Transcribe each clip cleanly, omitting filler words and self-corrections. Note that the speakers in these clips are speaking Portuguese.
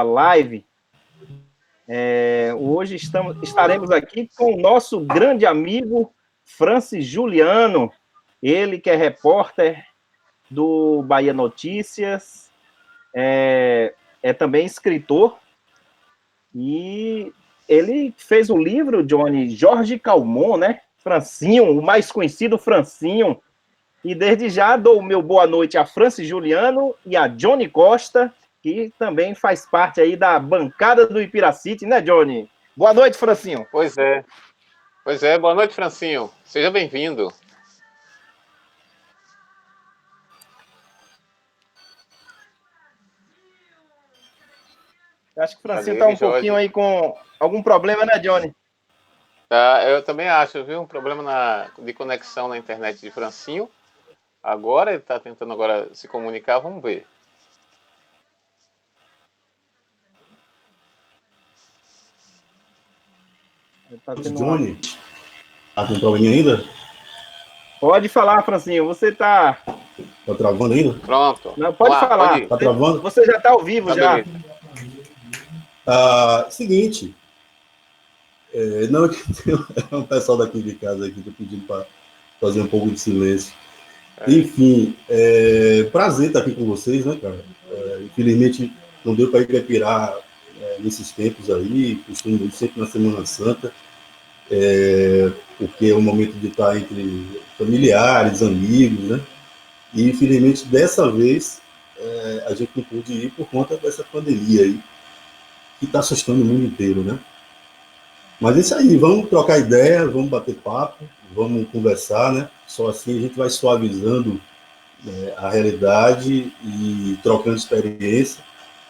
live. Hoje estaremos aqui com o nosso grande amigo Francis Juliano, ele que é repórter do Bahia Notícias, é também escritor, e ele fez o livro, Johnny, Jorge Calmon, né? Francinho, o mais conhecido Francinho. E desde já dou o meu boa noite a Francis Juliano e a Johnny Costa, que também faz parte aí da bancada do Ipiracity, né, Johnny? Boa noite, Francinho. Pois é, boa noite, Francinho. Seja bem-vindo. Acho que o Francinho está um pouquinho aí com algum problema, né, Johnny? Tá, eu também acho, viu? Um problema de conexão na internet de Francinho. Agora ele está tentando se comunicar, vamos ver. Johnny, tá com problema ainda? Pode falar, Francinho, você tá travando ainda? Pronto. Não, pode falar. Tá travando? Você já tá ao vivo, já. Seguinte, não, tem um pessoal daqui de casa aqui, tô pedindo para fazer um pouco de silêncio. Enfim, prazer estar aqui com vocês, né, cara? Infelizmente não deu para ir Capirar nesses tempos aí, costumo ir sempre na Semana Santa, porque é um momento de estar entre familiares, amigos, né? E infelizmente dessa vez a gente não pôde ir por conta dessa pandemia aí, que está assustando o mundo inteiro, né? Mas é isso aí, vamos trocar ideia, vamos bater papo, vamos conversar, né? Só assim a gente vai suavizando a realidade e trocando experiência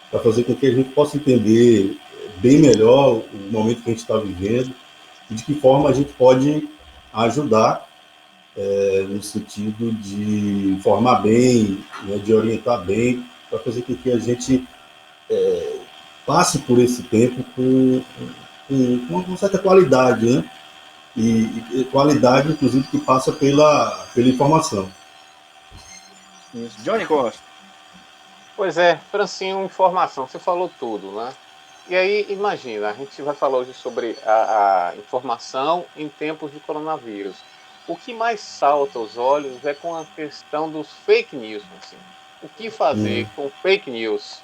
para fazer com que a gente possa entender bem melhor o momento que a gente está vivendo e de que forma a gente pode ajudar no sentido de informar bem, né, de orientar bem, para fazer com que a gente passe por esse tempo com uma certa qualidade, né? E qualidade, inclusive, que passa pela informação. Isso. Johnny Costa. Pois é, Francinho, informação, você falou tudo, né? E aí, imagina, a gente vai falar hoje sobre a informação em tempos de coronavírus. O que mais salta aos olhos é com a questão dos fake news, assim. O que fazer com fake news?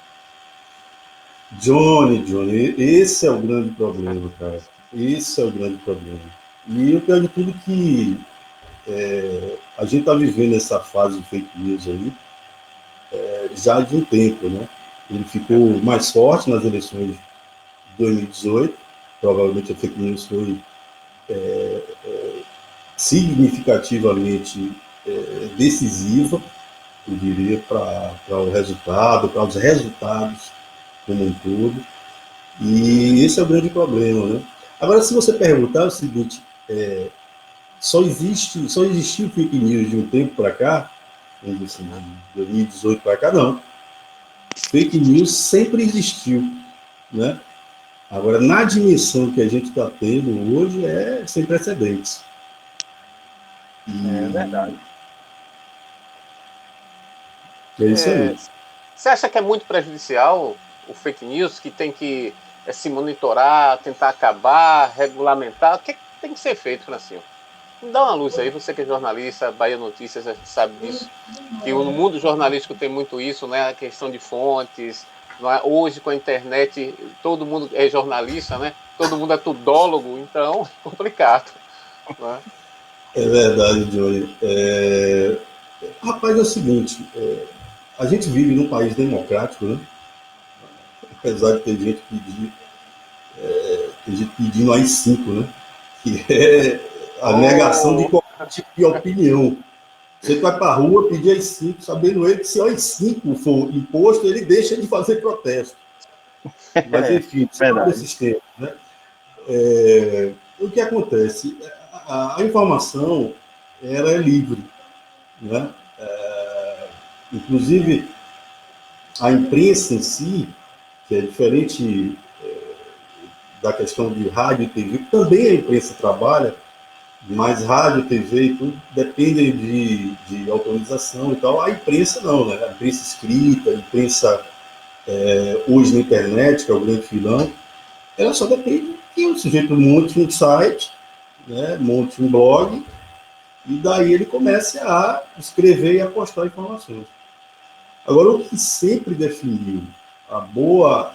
Johnny, esse é o grande problema, cara. Esse é o grande problema. E o pior de tudo é que a gente está vivendo essa fase de fake news aí já de um tempo, né? Ele ficou mais forte nas eleições de 2018, provavelmente a fake news foi significativamente decisiva, eu diria, para o resultado, para os resultados como um todo. E esse é o grande problema, né? Agora, se você perguntar o seguinte, só existiu fake news de um tempo para cá, assim, de 2018 para cá, não. Fake news sempre existiu, né? Agora, na dimensão que a gente está tendo hoje, é sem precedentes. É verdade. É isso aí. Você acha que é muito prejudicial o fake news, que tem que se monitorar, tentar acabar, regulamentar? O que tem que ser feito, Francinho? Me dá uma luz aí, você que é jornalista, Bahia Notícias, a gente sabe disso, que no mundo jornalístico tem muito isso, né? A questão de fontes. Hoje, com a internet, todo mundo é jornalista, né? Todo mundo é tudólogo, então é complicado. Né? É verdade, Johnny. Rapaz, é o seguinte, a gente vive num país democrático, né? Apesar de ter gente pedindo AI-5, né? Que é a negação de qualquer tipo de opinião. Você vai para a rua pedir AI-5, sabendo ele que se o AI-5 for imposto, ele deixa de fazer protesto. Mas, enfim, esses tempos, né? O que acontece? A informação ela é livre, né? Inclusive, a imprensa em si, que é diferente da questão de rádio e TV, também a imprensa trabalha, mas rádio, TV e tudo dependem de autorização e tal. A imprensa não, né? A imprensa escrita, a imprensa hoje na internet, que é o grande filão, ela só depende que o sujeito monte um site, né, monte um blog, e daí ele comece a escrever e a postar informações. Agora, o que sempre definiu a boa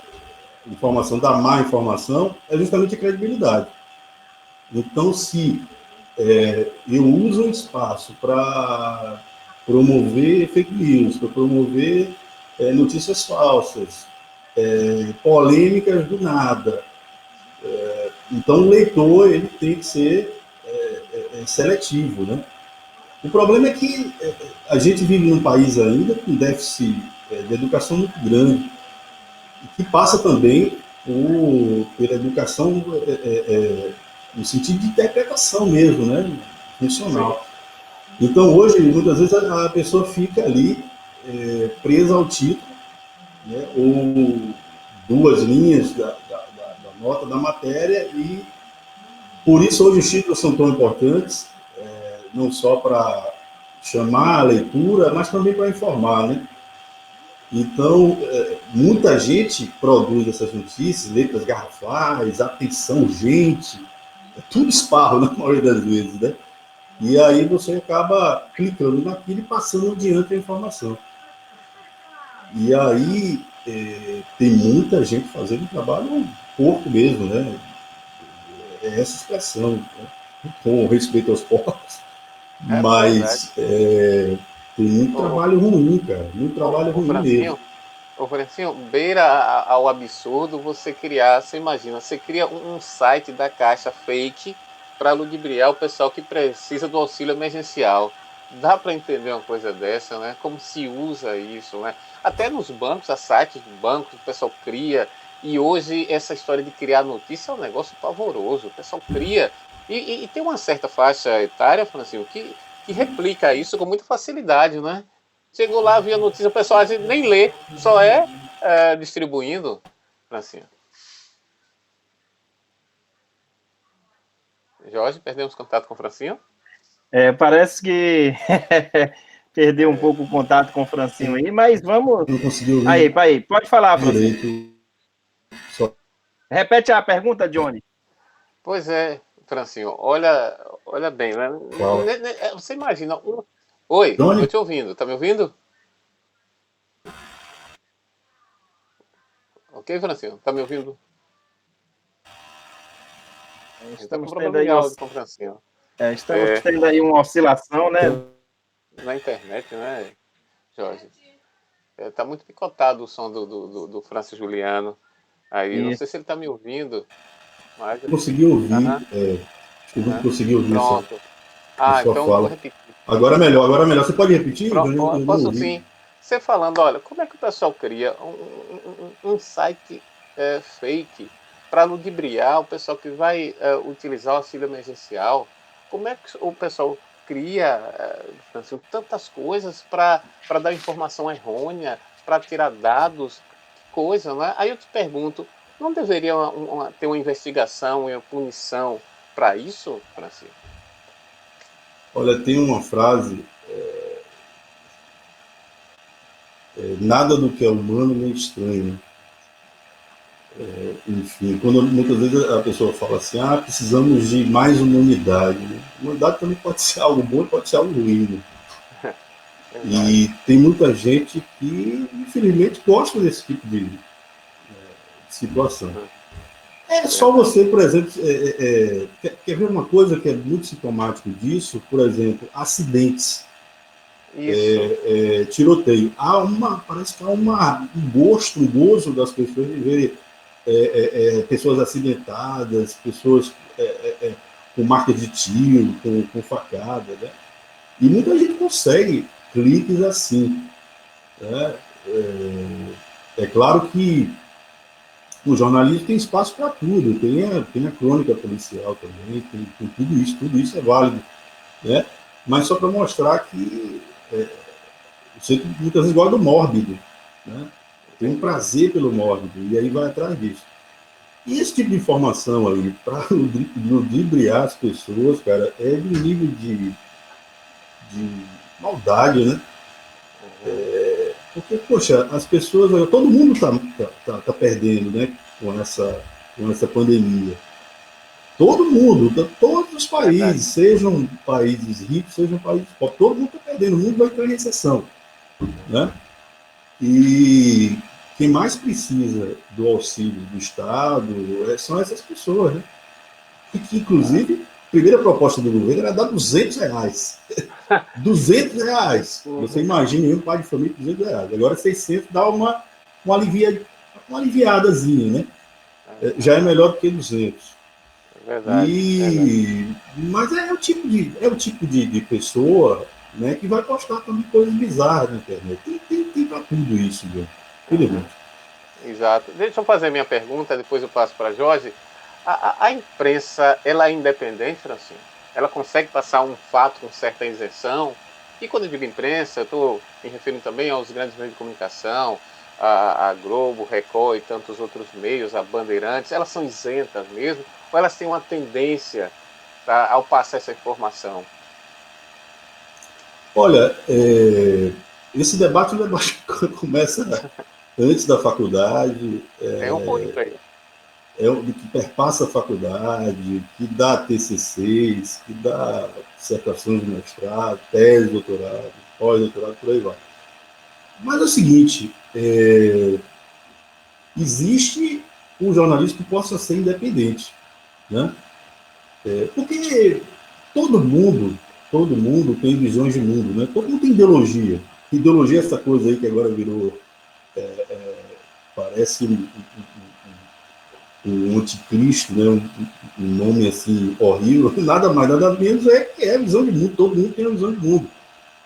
informação da má informação é justamente a credibilidade. Então, se eu uso um espaço para promover fake news, para promover notícias falsas, polêmicas do nada, então o leitor ele tem que ser seletivo, né? O problema é que a gente vive num país ainda com déficit de educação muito grande, e que passa também pela educação no sentido de interpretação mesmo, né? Funcional. Então, hoje, muitas vezes, a pessoa fica ali presa ao título, né? Ou duas linhas da nota da matéria, e por isso hoje os títulos são tão importantes, não só para chamar a leitura, mas também para informar, né? Então, muita gente produz essas notícias, letras garrafais, atenção urgente, tudo esparro na maioria das vezes, né? E aí você acaba clicando naquilo e passando adiante a informação. E aí tem muita gente fazendo um trabalho porco mesmo, né? É essa expressão, né? Com respeito aos porcos, mas tem muito trabalho ruim, cara, muito trabalho ruim mesmo. Ô, Francinho, beira ao absurdo você criar, você imagina, você cria um site da Caixa fake para ludibriar o pessoal que precisa do auxílio emergencial. Dá para entender uma coisa dessa, né? Como se usa isso, né? Até nos bancos, há sites de bancos, o pessoal cria, e hoje essa história de criar notícia é um negócio pavoroso, o pessoal cria, e tem uma certa faixa etária, Francinho, que replica isso com muita facilidade, né? Chegou lá, viu a notícia, o pessoal às vezes nem lê, só distribuindo. Assim. Jorge, perdemos contato com o Francinho? Parece que perdeu um pouco o contato com o Francinho aí, mas vamos... Não conseguiu ouvir. Aí, pode falar, Francinho. Direito. Repete a pergunta, Johnny. Pois é, Francinho, olha bem, né? Você imagina... Oi, Johnny? tô te ouvindo, tá me ouvindo? Ok, Francinho, tá me ouvindo? Estamos com tendo aí áudio com o Francinho. estamos tendo aí uma oscilação, né? Na internet, né, Jorge? Tá muito picotado o som do Francis Juliano. Aí, não sei se ele tá me ouvindo. Mas... Consegui ouvir. Acho que não consegui ouvir. Pronto. Então fala. vou repetir. Agora é melhor. Você pode repetir? Pronto, posso sim. Você falando, olha, como é que o pessoal cria um site fake para ludibriar o pessoal que vai utilizar o auxílio emergencial? Como é que o pessoal cria assim, tantas coisas para dar informação errônea, para tirar dados, que coisa, né? Aí eu te pergunto, não deveria ter uma investigação e uma punição para isso, Francisco? Olha, tem uma frase: nada do que é humano nem estranho. Enfim, quando muitas vezes a pessoa fala assim, precisamos de mais humanidade. Né? Humanidade também pode ser algo bom e pode ser algo ruim. Né? E tem muita gente que, infelizmente, gosta desse tipo de situação. É só você, por exemplo, quer ver uma coisa que é muito sintomático disso? Por exemplo, acidentes. Tiroteio. Parece que há um gozo das pessoas de ver pessoas acidentadas, pessoas com marcas de tiro, com facada, né? E muita gente consegue cliques assim. Né? É claro que o jornalismo tem espaço para tudo, tem a crônica policial também, tem tudo isso é válido. Né? Mas só para mostrar que você muitas vezes gosta do mórbido, né? Tem um prazer pelo mórbido, e aí vai atrás disso. E esse tipo de informação aí, para ludibriar as pessoas, cara, é de um nível de maldade, né? Porque, poxa, as pessoas, todo mundo tá perdendo, né, com essa pandemia. Todo mundo, todos os países, sejam países ricos, sejam países pobres, todo mundo está perdendo, o mundo vai entrar em recessão, né? E quem mais precisa do auxílio do Estado são essas pessoas, né? E que, inclusive, a primeira proposta do governo era dar R$200. R$200. Você imagina um pai de família com R$200. Agora 600 dá uma aliviadazinha, né? Já é melhor do que 200. Verdade. Mas é o tipo de pessoa, né, que vai postar também coisas bizarras na internet. Tem para tudo isso, viu? Exato. Deixa eu fazer minha pergunta, depois eu passo para Jorge. A imprensa, ela é independente, Francinho? Ela consegue passar um fato com certa isenção? E quando eu digo imprensa, eu estou me referindo também aos grandes meios de comunicação, a Globo, Record e tantos outros meios, a Bandeirantes, elas são isentas mesmo? Ou elas têm uma tendência ao passar essa informação? Olha, esse debate é um debate que começa antes da faculdade. Tem um ponto aí. É o que perpassa a faculdade, que dá TCCs, que dá dissertações de mestrado, tese, doutorado, pós-doutorado, por aí vai. Mas é o seguinte, existe um jornalismo que possa ser independente, né? Porque todo mundo tem visões de mundo, né? Todo mundo tem ideologia. Ideologia é essa coisa aí que agora virou, parece um anticristo, né? Um nome assim horrível, nada mais, nada menos que é a visão de mundo, todo mundo tem uma visão de mundo,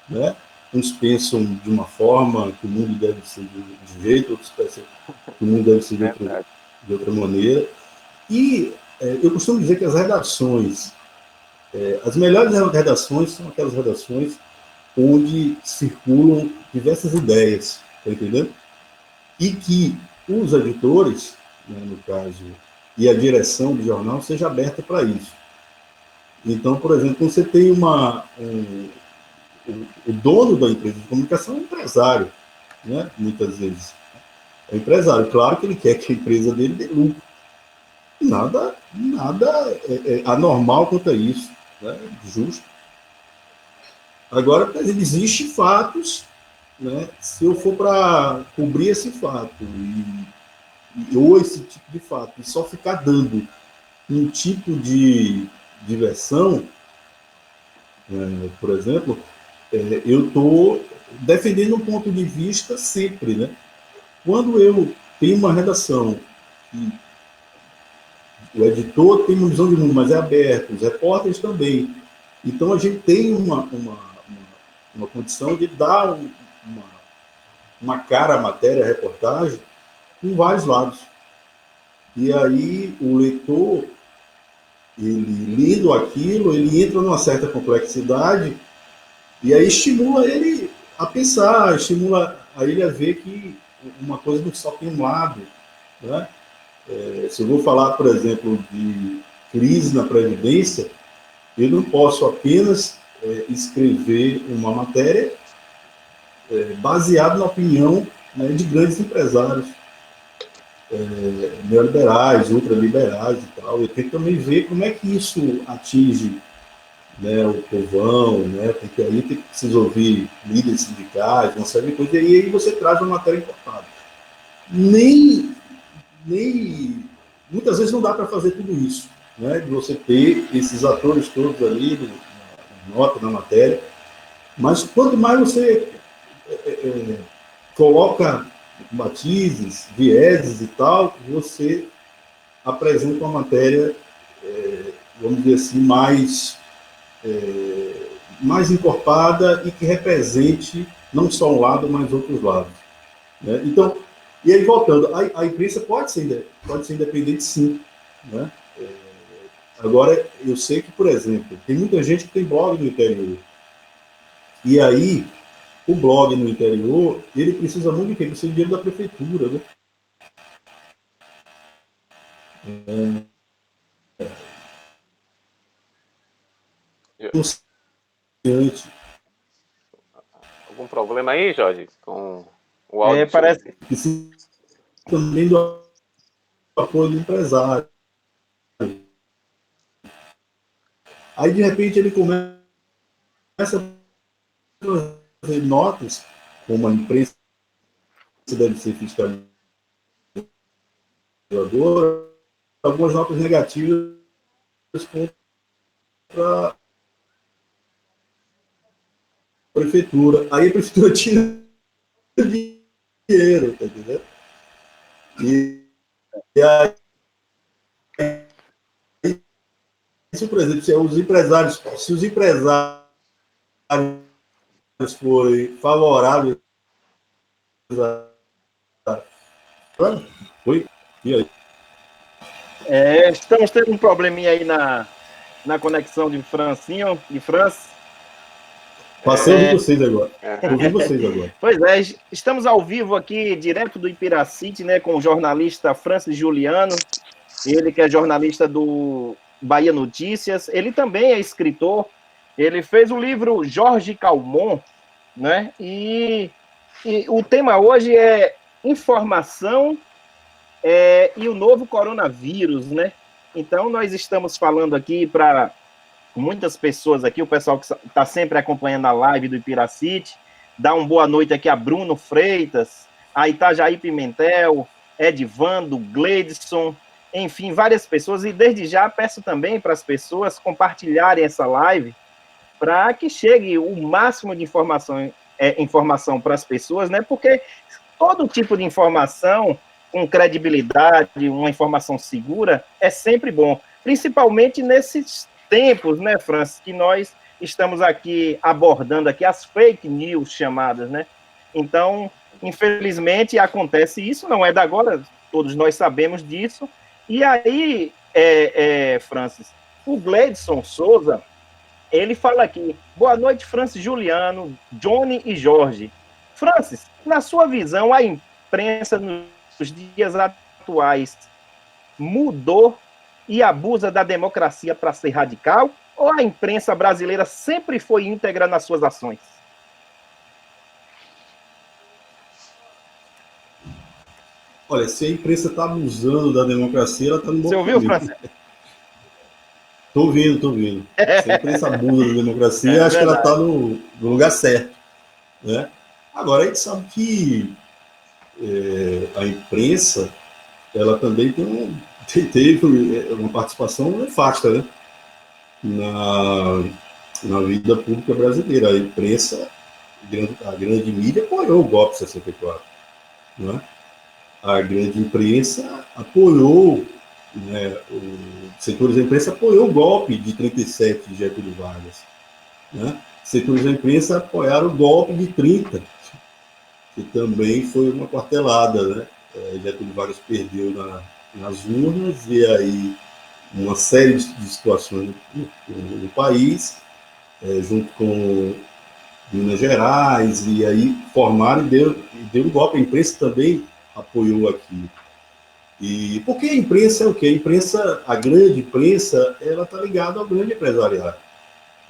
né? Uns pensam de uma forma que o mundo deve ser de um jeito, outros pensam que o mundo deve ser de outra maneira. E eu costumo dizer que as redações, as melhores redações são aquelas redações onde circulam diversas ideias, tá entendendo? E que os editores, né, no caso, e a direção do jornal seja aberta para isso. Então, por exemplo, você tem o dono da empresa de comunicação é um empresário, né? Muitas vezes. É um empresário. Claro que ele quer que a empresa dele dê lucro. Nada anormal quanto a isso, né? Justo. Agora, existem fatos, né? Se eu for para cobrir esse fato ou esse tipo de fato e só ficar dando um tipo de versão, por exemplo, eu estou defendendo um ponto de vista sempre, né? Quando eu tenho uma redação que o editor tem uma visão de mundo, mas é aberto, os repórteres também. Então a gente tem uma condição de dar uma cara à matéria, à reportagem, com vários lados. E aí o leitor, ele lendo aquilo, ele entra numa certa complexidade e aí estimula ele a pensar, estimula a ele a ver que uma coisa não só tem um lado, né? Se eu vou falar, por exemplo, de crise na Previdência, eu não posso apenas escrever uma matéria baseada na opinião, né, de grandes empresários neoliberais, ultraliberais e tal. Eu tenho que também ver como é que isso atinge, né, o povão, né, porque aí tem que ouvir líderes sindicais, uma série de coisas, e aí você traz uma matéria importada. Nem muitas vezes não dá para fazer tudo isso, né, de você ter esses atores todos ali, na nota, na matéria, mas quanto mais você coloca matizes, vieses e tal, você apresenta uma matéria, vamos dizer assim, mais encorpada e que represente não só um lado, mas outros lados. Né? Então, e aí voltando, a imprensa pode ser independente, sim. Né? Agora, eu sei que, por exemplo, tem muita gente que tem blog no interior. E aí, o blog no interior, ele precisa muito de quê? Ele precisa de dinheiro da prefeitura, né? Algum problema aí, Jorge, com O áudio parece... Precisa também do apoio do empresário. Aí, de repente, ele começa a fazer notas, como a imprensa deve ser fiscalizadora, algumas notas negativas contra a prefeitura. Aí a prefeitura tira dinheiro, tá entendendo? E aí, se, por exemplo, se os empresários forem favoráveis a... Oi? E aí? Estamos tendo um probleminha aí na conexão de Francinho, de França. Passei a ouvir vocês agora. Ouvi vocês agora. Pois é, estamos ao vivo aqui, direto do Piracity, né, com o jornalista Francis Juliano, ele que é jornalista do Bahia Notícias, ele também é escritor, ele fez o livro Jorge Calmon, né, e o tema hoje é informação e o novo coronavírus, né? Então, nós estamos falando aqui para muitas pessoas aqui, o pessoal que está sempre acompanhando a live do Piracity, dá uma boa noite aqui a Bruno Freitas, a Itajaí Pimentel, Edvando, Gleidson, enfim, várias pessoas, e desde já peço também para as pessoas compartilharem essa live para que chegue o máximo de informação para as pessoas, né? Porque todo tipo de informação com credibilidade, uma informação segura, é sempre bom, principalmente nesses tempos, né, Francis, que nós estamos aqui abordando aqui as fake news chamadas, né? Então, infelizmente, acontece isso, não é da agora, todos nós sabemos disso. E aí, Francis, o Gleidson Souza, ele fala aqui, boa noite, Francis Juliano, Johnny e Jorge. Francis, na sua visão, a imprensa nos dias atuais mudou e abusa da democracia para ser radical? Ou a imprensa brasileira sempre foi íntegra nas suas ações? Olha, se a imprensa está abusando da democracia, ela está no bom caminho. Você ouviu, Francis? Estou ouvindo. Se a imprensa abusa da democracia, acho que ela está no lugar certo, né? Agora, a gente sabe que a imprensa, ela também teve uma participação nefasta, né? Na vida pública brasileira. A imprensa, a grande mídia, apoiou o golpe de 64, né? A grande imprensa apoiou, né, os setores da imprensa apoiou o golpe de 37 de Getúlio Vargas, né? Setores da imprensa apoiaram o golpe de 30, que também foi uma quartelada, né? Getúlio Vargas perdeu nas urnas, e aí uma série de situações no país, junto com Minas Gerais, e aí formaram e deu um golpe. A imprensa também apoiou aquilo. E porque a imprensa é o quê? A grande imprensa, ela está ligada ao grande empresariado,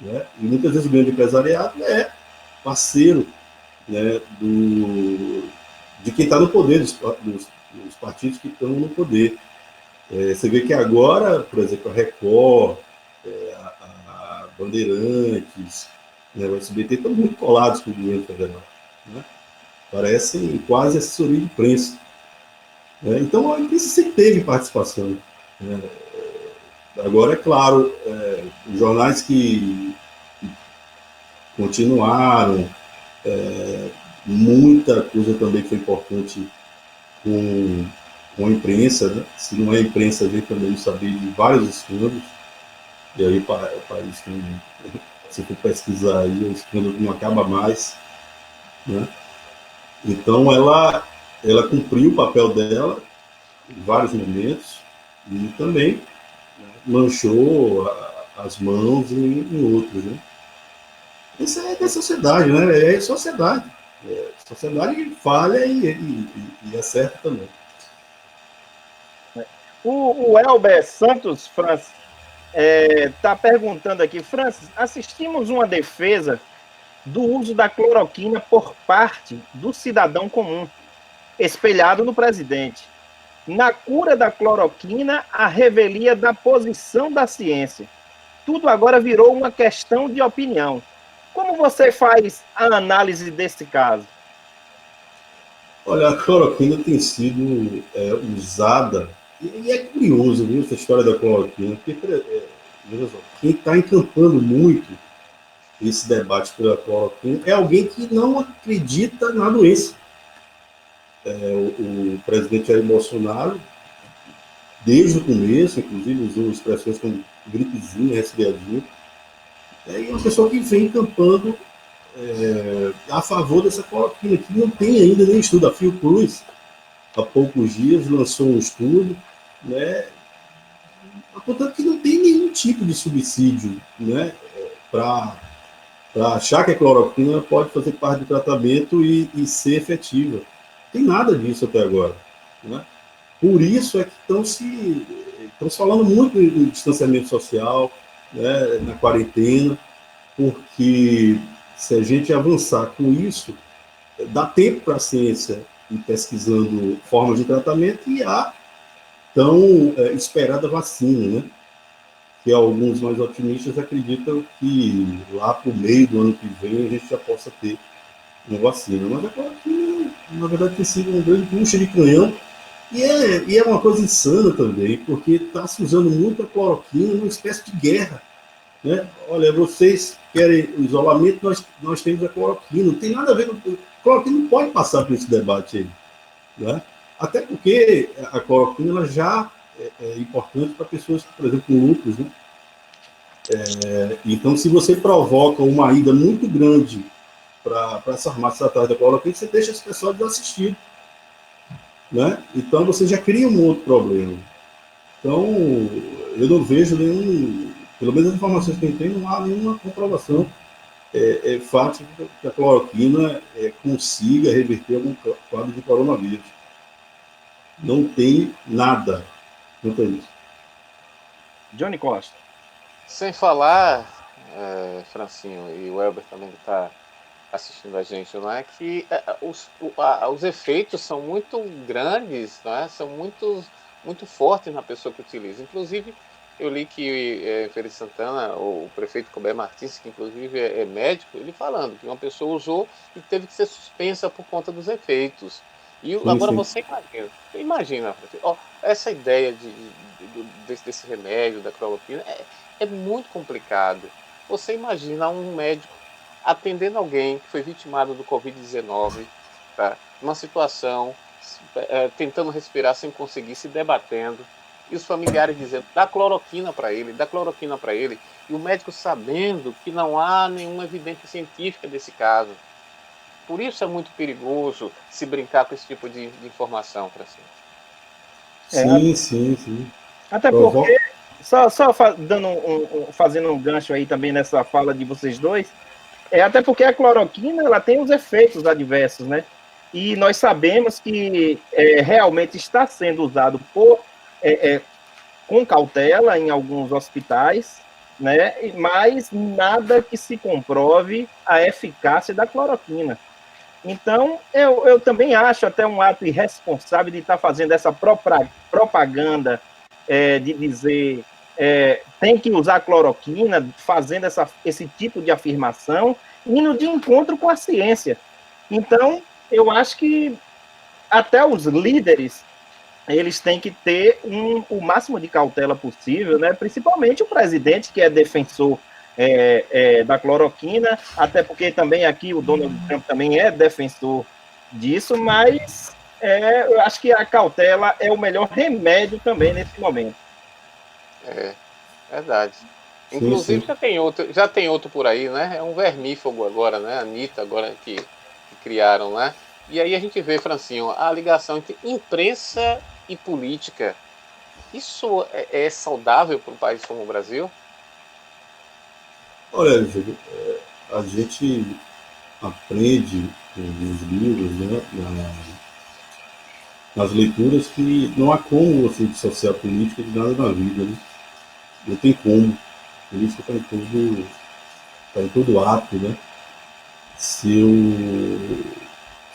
né? E muitas vezes o grande empresariado é parceiro, né, de quem está no poder, dos partidos que estão no poder. Você vê que agora, por exemplo, a Record, a Bandeirantes, né, o SBT estão muito colados com o governo federal, né? Parecem quase assessoria de imprensa. Então, a imprensa sempre teve participação, né? Agora, é claro, os jornais que continuaram, muita coisa também foi importante com a imprensa, né? Se não é a imprensa, a gente também saber de vários escândalos, e aí o país tem, se for pesquisar aí, o escândalo não acaba mais, né? Então, ela cumpriu o papel dela em vários momentos e também, né, manchou as mãos em outros, né? Isso é da sociedade, né? É sociedade. Sociedade falha e acerta também. O Elber Santos, Francis, está perguntando aqui, Francis, assistimos uma defesa do uso da cloroquina por parte do cidadão comum. espelhado no presidente. Na cura da cloroquina, a revelia da posição da ciência. Tudo agora virou uma questão de opinião. Como você faz a análise desse caso? Olha, a cloroquina tem sido usada, e é curioso, viu, essa história da cloroquina, porque quem está encampando muito esse debate pela cloroquina é alguém que não acredita na doença. O presidente Jair Bolsonaro, desde o começo, inclusive, usou expressões como gripezinha, resfriadinho, e é uma pessoa que vem encampando a favor dessa cloroquina, que não tem ainda nem estudo. A Fiocruz, há poucos dias, lançou um estudo, né, apontando que não tem nenhum tipo de subsídio, né, para achar que a cloroquina pode fazer parte do tratamento e ser efetiva. Não tem nada disso até agora. Né? Por isso é que estamos falando muito em distanciamento social, né, na quarentena, porque se a gente avançar com isso, dá tempo para a ciência ir pesquisando formas de tratamento e a tão esperada vacina, né? Que alguns mais otimistas acreditam que lá para o meio do ano que vem a gente já possa ter uma vacina. Mas agora que, na verdade, tem sido um grande bucha de canhão. E é uma coisa insana também, porque está se usando muito a cloroquina numa espécie de guerra. Né? Olha, vocês querem o isolamento, nós temos a cloroquina. Não tem nada a ver com... A cloroquina não pode passar por esse debate aí. Né? Até porque a cloroquina ela já é importante para pessoas, por exemplo, com lúpus. Né? Então, se você provoca uma ida muito grande para essa farmácia atrás da cloroquina, você deixa esse pessoal desassistido. Né? Então, você já cria um outro problema. Então, eu não vejo nenhum... Pelo menos as informações que eu tenho, não há nenhuma comprovação fática que a cloroquina consiga reverter algum quadro de coronavírus. Não tem nada quanto a isso. Johnny Costa. Sem falar, Francinho, e o Elber também que está assistindo a gente, não é que os efeitos são muito grandes, não é? São muito fortes na pessoa que utiliza. Inclusive, eu li que em Feira de Santana, o prefeito Colbert Martins, que inclusive é médico, ele falando que uma pessoa usou e teve que ser suspensa por conta dos efeitos. E agora sim. Você imagina essa ideia desse remédio, da cloroquina, é muito complicado. Você imagina um médico atendendo alguém que foi vitimado do Covid-19, tá? Numa situação, tentando respirar sem conseguir, se debatendo, e os familiares dizendo, dá cloroquina para ele, e o médico sabendo que não há nenhuma evidência científica desse caso. Por isso é muito perigoso se brincar com esse tipo de informação, Francisco. Sim. Até porque, só fazendo um gancho aí também nessa fala de vocês dois, até porque a cloroquina ela tem os efeitos adversos, né? E nós sabemos que realmente está sendo usado com cautela em alguns hospitais, né? Mas nada que se comprove a eficácia da cloroquina. Então, eu também acho até um ato irresponsável de estar fazendo essa propaganda de dizer tem que usar cloroquina, fazendo esse tipo de afirmação, indo de encontro com a ciência. Então, eu acho que até os líderes, eles têm que ter o máximo de cautela possível, né? Principalmente o presidente, que é defensor da cloroquina, até porque também aqui o Donald Trump também é defensor disso, mas eu acho que a cautela é o melhor remédio também nesse momento. É verdade. Inclusive sim. Já tem outro por aí, né? É um vermífugo agora, né? A Anitta agora que criaram, né? E aí a gente vê, Francinho, a ligação entre imprensa e política. Isso é saudável para um país como o Brasil? Olha, Júlio, a gente aprende nos livros, né, nas leituras, que não há como você dissociar a política de nada na vida, né? Não tem como. A política está em todo ato, né? Se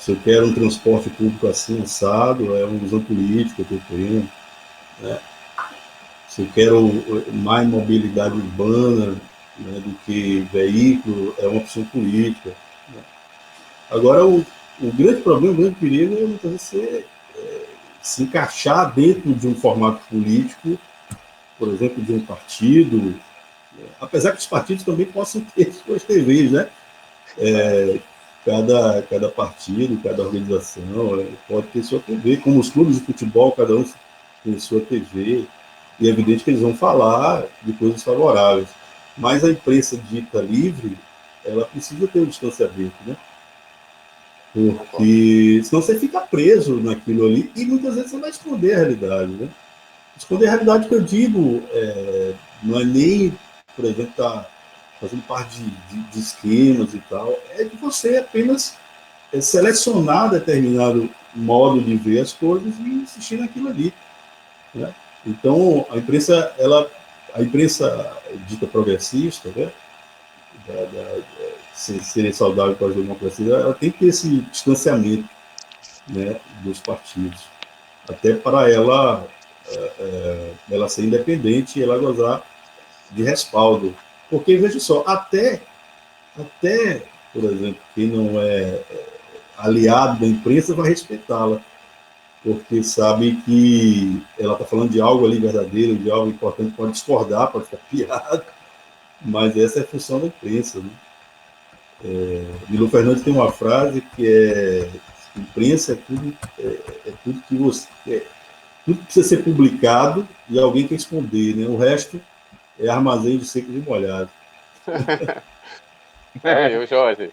Se eu quero um transporte público assim, assado, é uma visão política que eu tenho, né? Se eu quero mais mobilidade urbana, né, do que veículo, é uma opção política, né? Agora, o grande problema, o grande perigo é muitas vezes se encaixar dentro de um formato político, por exemplo, de um partido, né? Apesar que os partidos também possam ter suas TVs, né? Cada partido, cada organização pode ter sua TV, como os clubes de futebol, cada um tem sua TV, e é evidente que eles vão falar de coisas favoráveis. Mas a imprensa dita livre, ela precisa ter um distanciamento, né? Porque senão você fica preso naquilo ali e muitas vezes você vai esconder a realidade, né? Esconder a realidade que eu digo não é nem, por exemplo, estar fazendo parte de esquemas e tal, é de você apenas selecionar determinado modo de ver as coisas e insistir naquilo ali, né? Então, a imprensa dita progressista, né, ser saudável para a democracia, ela tem que ter esse distanciamento, né, dos partidos, até para ela ser independente e ela gozar de respaldo. Porque, veja só, até por exemplo, quem não é aliado da imprensa vai respeitá-la, porque sabe que ela está falando de algo ali verdadeiro, de algo importante, pode discordar, pode ficar piada, mas essa é a função da imprensa, né? Milo Fernandes tem uma frase que é: imprensa é tudo que você tudo que precisa ser publicado e alguém quer esconder, né? O resto é armazém de secos e molhados. Aí, Jorge.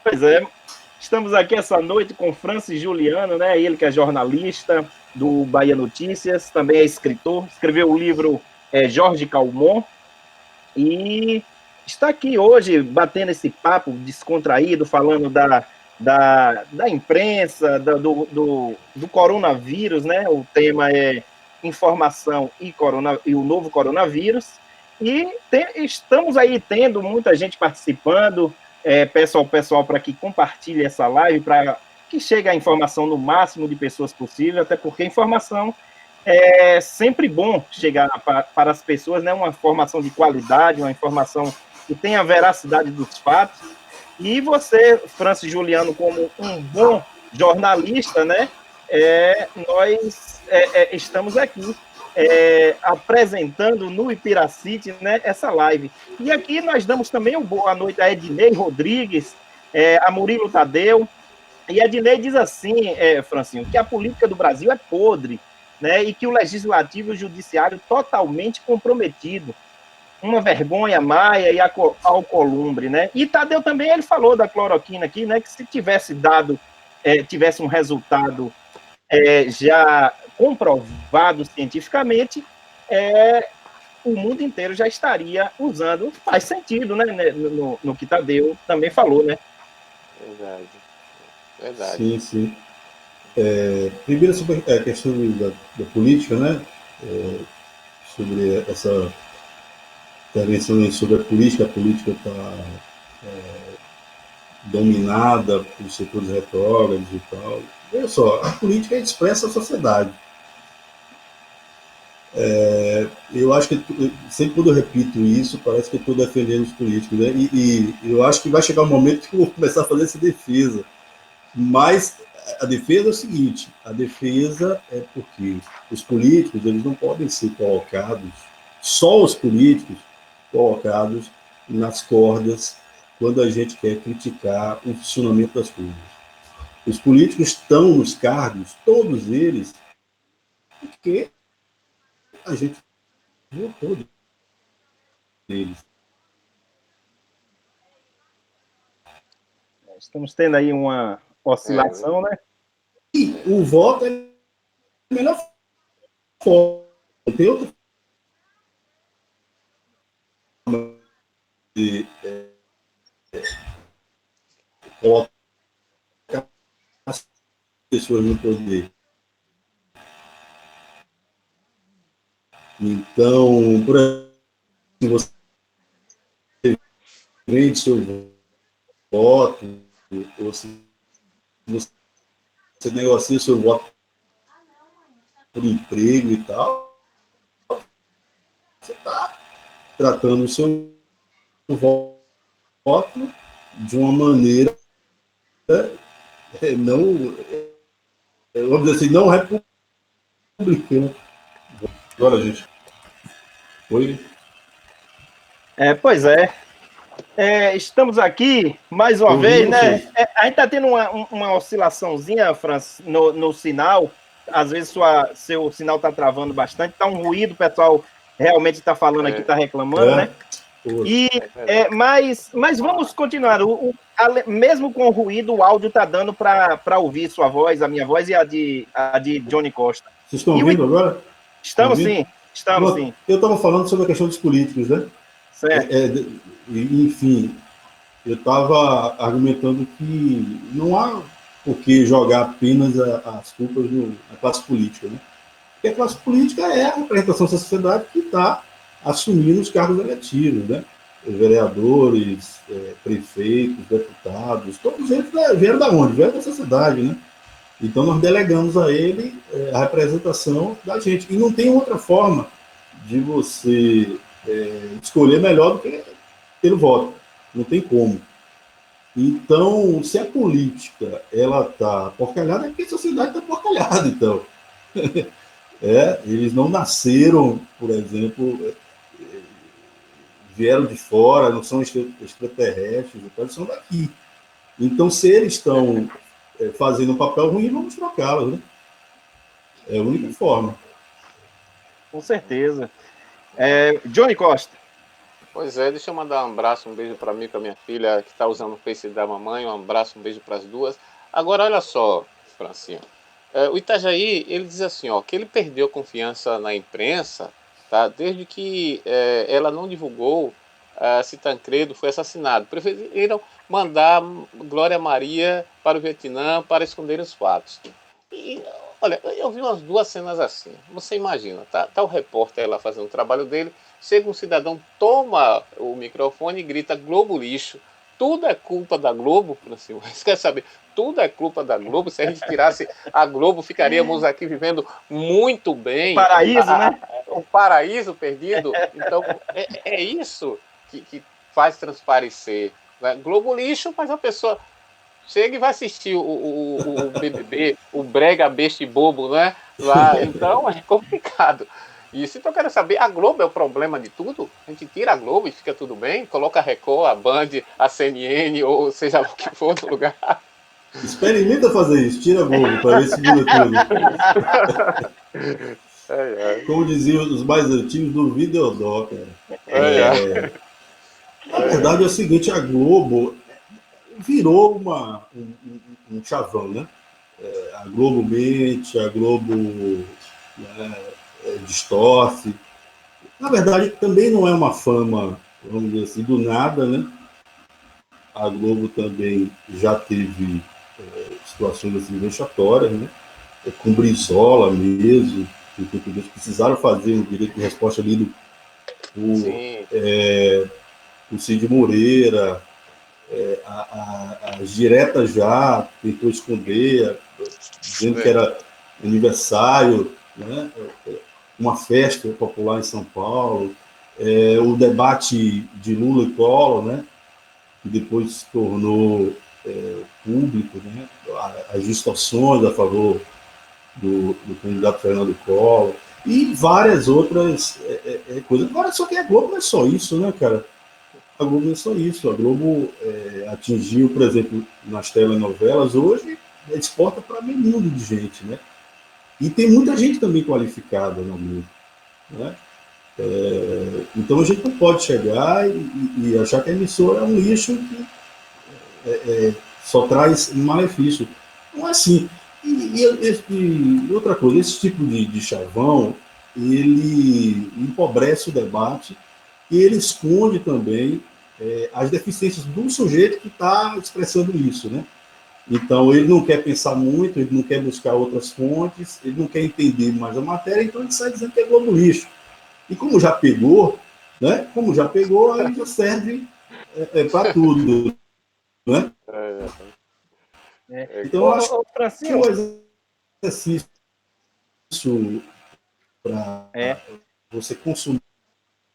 Pois é. Estamos aqui essa noite com Francis Juliano, né? Ele que é jornalista do Bahia Notícias, também é escritor, escreveu o livro Jorge Calmon, e está aqui hoje batendo esse papo descontraído, falando da imprensa, do coronavírus, né? O tema é informação e o novo coronavírus. E estamos aí tendo muita gente participando. Peço ao pessoal para que compartilhe essa live, para que chegue a informação no máximo de pessoas possível, até porque a informação é sempre bom chegar para as pessoas, né? Uma informação de qualidade, uma informação que tenha a veracidade dos fatos. E você, Francis Juliano, como um bom jornalista, né? Nós estamos aqui apresentando no Ipiracity, né, essa live. E aqui nós damos também uma boa noite a Ednei Rodrigues, a Murilo Tadeu. E a Ednei diz assim, Francinho, que a política do Brasil é podre, né, e que o legislativo e o judiciário totalmente comprometido. Uma vergonha maia e alcolumbre, né? E Tadeu também, ele falou da cloroquina aqui, né, que se tivesse tivesse um resultado já comprovado cientificamente, o mundo inteiro já estaria usando. Faz sentido, né? No que Tadeu também falou, né? Verdade. Sim, sim. Primeiro, sobre a questão da política, né? Sobre essa intervenção sobre a política está dominada por setores retrógrados e tal. Olha só, a política expressa a sociedade. Eu acho que, sempre quando eu repito isso, parece que eu estou defendendo os políticos, né? E eu acho que vai chegar um momento que eu vou começar a fazer essa defesa. Mas a defesa é o seguinte: a defesa é porque os políticos, eles não podem ser colocados, só os políticos, colocados nas cordas quando a gente quer criticar o funcionamento das coisas. Os políticos estão nos cargos, todos eles, porque a gente votou deles. Estamos tendo aí uma oscilação, né? E o voto é a melhor forma. Tem outra forma de colocar as pessoas no poder. Então, por exemplo, você vende seu voto, ou se você negocia seu voto por emprego e tal, você está tratando o seu voto de uma maneira não, vamos dizer assim, não republicana. Agora, gente. Oi? Pois é. Estamos aqui mais uma vez, né? A gente está tendo uma oscilaçãozinha, Francis, no sinal. Às vezes seu sinal está travando bastante, está um ruído, o pessoal realmente está falando aqui, está reclamando, né? Mas vamos continuar. Mesmo com o ruído, o áudio está dando para ouvir sua voz, a minha voz e a de Johnny Costa. Vocês estão ouvindo agora? Estamos sim, estamos sim. Eu estava falando sobre a questão dos políticos, né? Certo. Enfim, eu estava argumentando que não há por que jogar apenas as culpas na classe política, né? Porque a classe política é a representação da sociedade que está assumindo os cargos eletivos, né? Vereadores, prefeitos, deputados, todos eles vieram da onde? Vieram da sociedade, né? Então nós delegamos a ele a representação da gente. E não tem outra forma de você escolher melhor do que pelo voto. Não tem como. Então, se a política ela está porcalhada, é porque a sociedade está porcalhada, então. Eles não nasceram, por exemplo, vieram de fora, não são extraterrestres, eles são daqui. Então, se eles estão fazendo um papel ruim, vamos trocá-los, né? É a única forma. Com certeza. Johnny Costa. Pois é, deixa eu mandar um abraço, um beijo para mim, para minha filha, que está usando o Face da mamãe, um abraço, um beijo para as duas. Agora, olha só, Francinho, o Itajaí, ele diz assim, ó, que ele perdeu confiança na imprensa, tá, desde que ela não divulgou se Tancredo foi assassinado. Preferiram mandar Glória Maria para o Vietnã para esconder os fatos. E, olha, eu vi umas duas cenas assim. Você imagina, tá o repórter lá fazendo o trabalho dele, chega um cidadão, toma o microfone e grita Globo lixo. Tudo é culpa da Globo, Francisco. Você quer saber? Tudo é culpa da Globo. Se a gente tirasse a Globo, ficaríamos aqui vivendo muito bem. O paraíso, né? O paraíso perdido. Então, é isso que faz transparecer. Né? Globo lixo, mas a pessoa chega e vai assistir o BBB, o brega besta e bobo, né? Lá, então é complicado. Isso, então eu quero saber, a Globo é o problema de tudo? A gente tira a Globo e fica tudo bem? Coloca a Record, a Band, a CNN, ou seja o que for no lugar. Experimenta fazer isso, tira a Globo para ver se muda tudo. Como diziam os mais antigos, do Videodó, cara. Na verdade é o seguinte, a Globo virou um chavão, né? A Globo mente, a Globo distorce. Na verdade, também não é uma fama, vamos dizer assim, do nada, né? A Globo também já teve situações assim vexatórias, né? Com Brizola mesmo, que precisaram fazer um direito de resposta ali o Cid Moreira, as diretas já tentou esconder, dizendo que era aniversário, né? Uma festa popular em São Paulo, o debate de Lula e Collor, né? Que depois se tornou público, né? As distorções a favor do candidato Fernando Collor e várias outras coisas. Agora, só que a Globo não é só isso, né, cara? A Globo não é só isso. A Globo atingiu, por exemplo, nas telenovelas, hoje exporta para meio mundo de gente, né? E tem muita gente também qualificada na Globo, né? Então a gente não pode chegar e achar que a emissora é um lixo que só traz malefício. Não é assim. E outra coisa, esse tipo de chavão, ele empobrece o debate e ele esconde também as deficiências do sujeito que está expressando isso, né? Então, ele não quer pensar muito, ele não quer buscar outras fontes, ele não quer entender mais a matéria, então ele sai dizendo que é Globo lixo. E como já pegou, né? Como já pegou, aí já serve para tudo, né? Então, eu acho que Francinho, o exercício para você consumir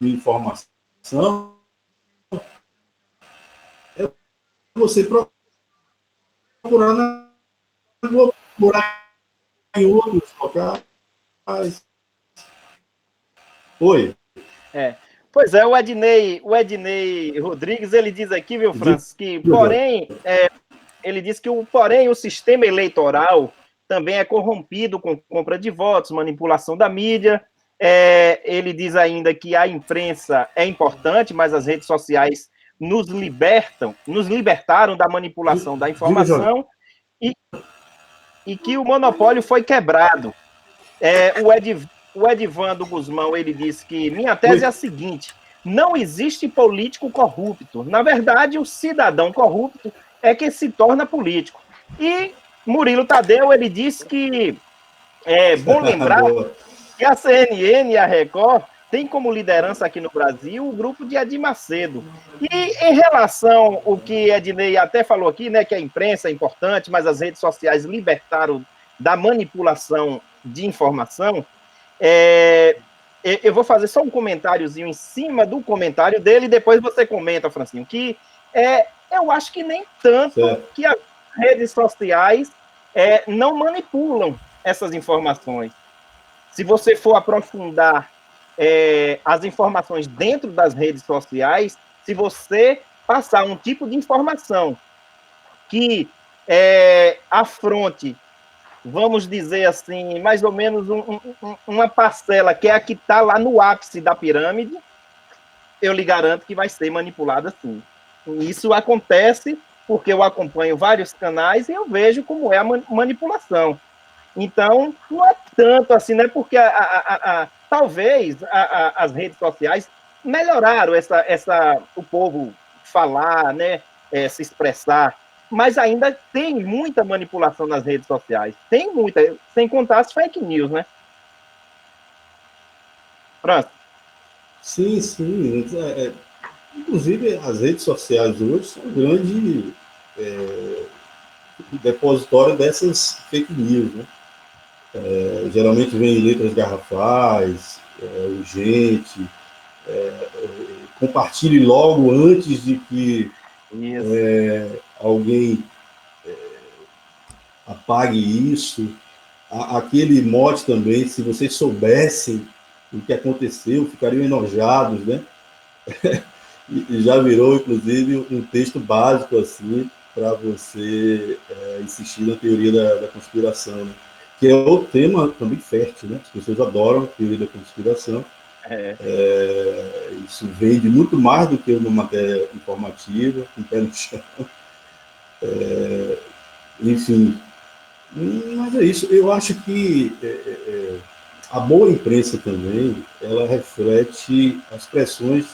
informação é você procurar na Globo, procurar em outros locais. Oi. Pois é, o Ednei Rodrigues, ele diz aqui, viu, Francis, que, porém, ele diz que, porém, o sistema eleitoral também é corrompido com compra de votos, manipulação da mídia. Ele diz ainda que a imprensa é importante, mas as redes sociais nos libertaram da manipulação da informação e que o monopólio foi quebrado. O Edivando Guzmão, ele disse que minha tese é a seguinte: não existe político corrupto. Na verdade, o cidadão corrupto é que se torna político. E Murilo Tadeu, ele disse que é bom lembrar que a CNN e a Record têm como liderança aqui no Brasil o grupo de Edir Macedo. E em relação ao que Ednei até falou aqui, né, que a imprensa é importante, mas as redes sociais libertaram da manipulação de informação, eu vou fazer só um comentáriozinho em cima do comentário dele e depois você comenta, Francinho, que eu acho que nem tanto que as redes sociais não manipulam essas informações. Se você for aprofundar as informações dentro das redes sociais, se você passar um tipo de informação que afronte, vamos dizer assim, mais ou menos uma parcela que é a que está lá no ápice da pirâmide, eu lhe garanto que vai ser manipulada sim. Isso acontece porque eu acompanho vários canais e eu vejo como é a manipulação. Então, não é tanto assim, né? Porque talvez as redes sociais melhoraram o povo falar, né? Se expressar, mas ainda tem muita manipulação nas redes sociais. Tem muita, sem contar as fake news, né? Pronto. Sim. Inclusive, as redes sociais hoje são um grande depositório dessas fake news, né? Geralmente vem em letras garrafais, urgente, compartilhe logo antes de que alguém apague isso. Aquele mote também, se vocês soubessem o que aconteceu, ficariam enojados, né? E já virou, inclusive, um texto básico assim para você insistir na teoria da conspiração, né? Que é outro tema também fértil, né? As pessoas adoram a teoria da conspiração. Isso vende muito mais do que uma matéria informativa, com pé no chão. Enfim, mas é isso. Eu acho que a boa imprensa também, ela reflete as pressões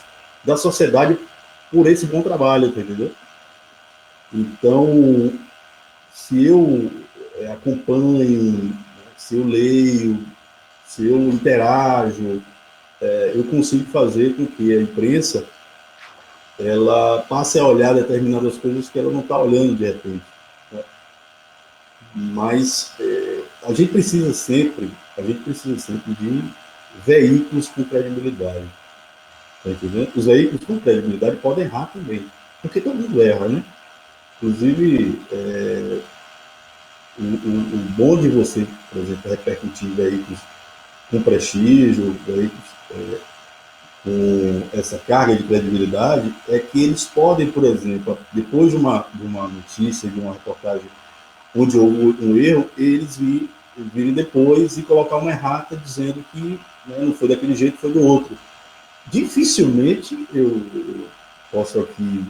da sociedade por esse bom trabalho, entendeu? Então, se eu acompanho, se eu leio, se eu interajo, eu consigo fazer com que a imprensa ela passe a olhar determinadas coisas que ela não está olhando de repente, né? Mas a gente precisa sempre de veículos com credibilidade, tá entendendo? Os veículos com credibilidade podem errar também, porque todo mundo erra, né? Inclusive, o bom de você, por exemplo, repercutir veículos com prestígio, veículos com essa carga de credibilidade, é que eles podem, por exemplo, depois de uma notícia, de uma reportagem onde houve um erro, eles virem depois e colocar uma errata dizendo que, né, não foi daquele jeito, foi do outro. Dificilmente eu posso aqui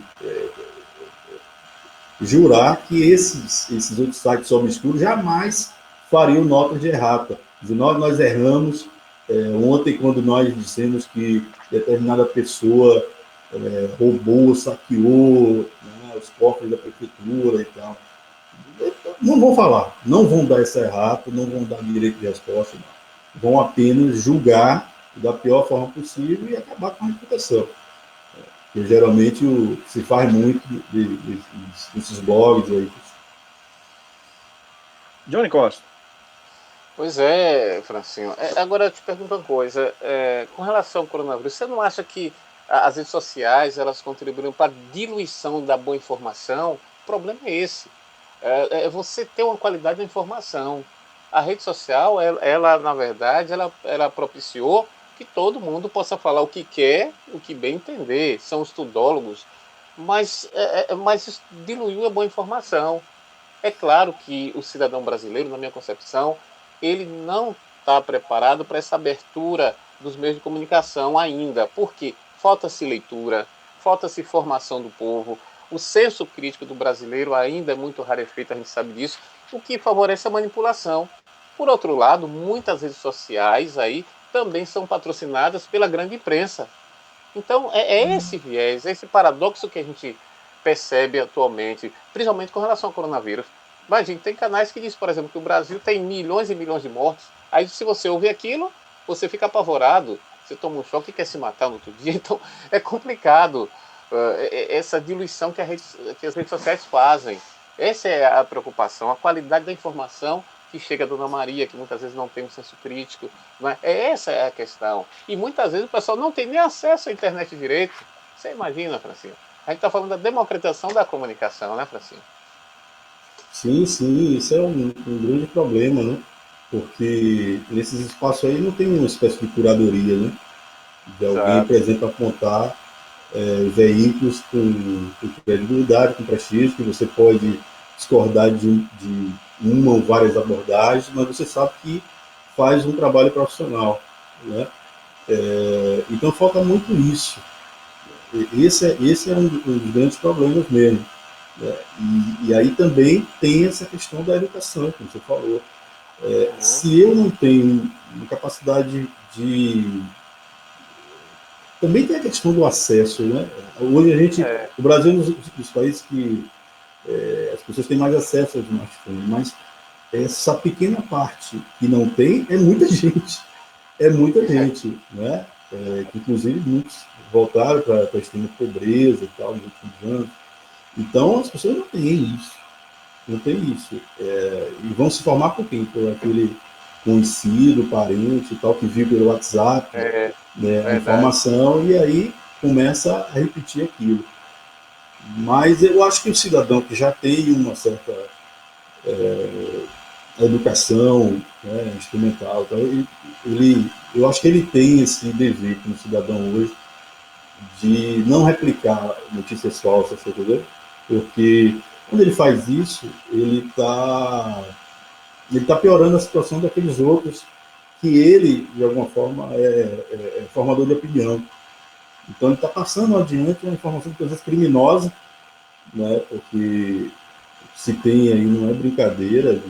jurar que esses outros sites obscuros jamais fariam notas de errata. Nós erramos ontem quando nós dissemos que determinada pessoa roubou, saqueou, né, os cofres da prefeitura e tal. Não vão falar, não vão dar essa errata, não vão dar direito de resposta, não. Vão apenas julgar da pior forma possível e acabar com a reputação. Que geralmente se faz muito desses blogs aí. Johnny Costa. Pois é, Francinho. Agora eu te pergunto uma coisa. Com relação ao coronavírus, você não acha que as redes sociais elas contribuíram para a diluição da boa informação? O problema é esse. É você ter uma qualidade da informação. A rede social, ela na verdade, ela propiciou que todo mundo possa falar o que quer, o que bem entender. São os tudólogos. Mas isso diluiu a boa informação. É claro que o cidadão brasileiro, na minha concepção, ele não está preparado para essa abertura dos meios de comunicação ainda, porque falta-se leitura, falta-se formação do povo, o senso crítico do brasileiro ainda é muito rarefeito, a gente sabe disso, o que favorece a manipulação. Por outro lado, muitas redes sociais aí também são patrocinadas pela grande imprensa. Então, é esse viés, é esse paradoxo que a gente percebe atualmente, principalmente com relação ao coronavírus. Imagina, tem canais que dizem, por exemplo, que o Brasil tem milhões e milhões de mortos. Aí, se você ouvir aquilo, você fica apavorado, você toma um choque e quer se matar no outro dia. Então, é complicado essa diluição que as redes sociais fazem. Essa é a preocupação, a qualidade da informação que chega a Dona Maria, que muitas vezes não tem um senso crítico. Não é? Essa é a questão. E muitas vezes o pessoal não tem nem acesso à internet direito. Você imagina, Francinho? A gente está falando da democratização da comunicação, né, Francinho? Sim, sim, isso é um grande problema, né? Porque nesses espaços aí não tem uma espécie de curadoria, né? De alguém, por exemplo, apontar veículos com credibilidade, com prestígio, que você pode discordar de uma ou várias abordagens, mas você sabe que faz um trabalho profissional, né? Então falta muito isso. Esse é um dos grandes problemas mesmo. Né? E aí também tem essa questão da educação, como você falou. Se eu não tenho capacidade de... Também tem a questão do acesso, né? Hoje a gente... O Brasil é um dos países que as pessoas têm mais acesso ao smartphone, mas essa pequena parte que não tem é muita gente. É muita gente, né? Que inclusive muitos voltaram para a extrema pobreza e tal, nos últimos anos. Então as pessoas não têm isso. Não tem isso. E vão se formar por quem? Por aquele conhecido, parente e tal, que viu pelo WhatsApp né, a informação, e aí começa a repetir aquilo. Mas eu acho que o cidadão que já tem uma certa educação instrumental, então eu acho que ele tem esse dever como cidadão hoje de não replicar notícias falsas, entendeu? Porque quando ele faz isso, ele tá piorando a situação daqueles outros que ele, de alguma forma, é formador de opinião. Então ele está passando adiante uma informação que às vezes criminosa, né? Porque se tem aí, não é brincadeira,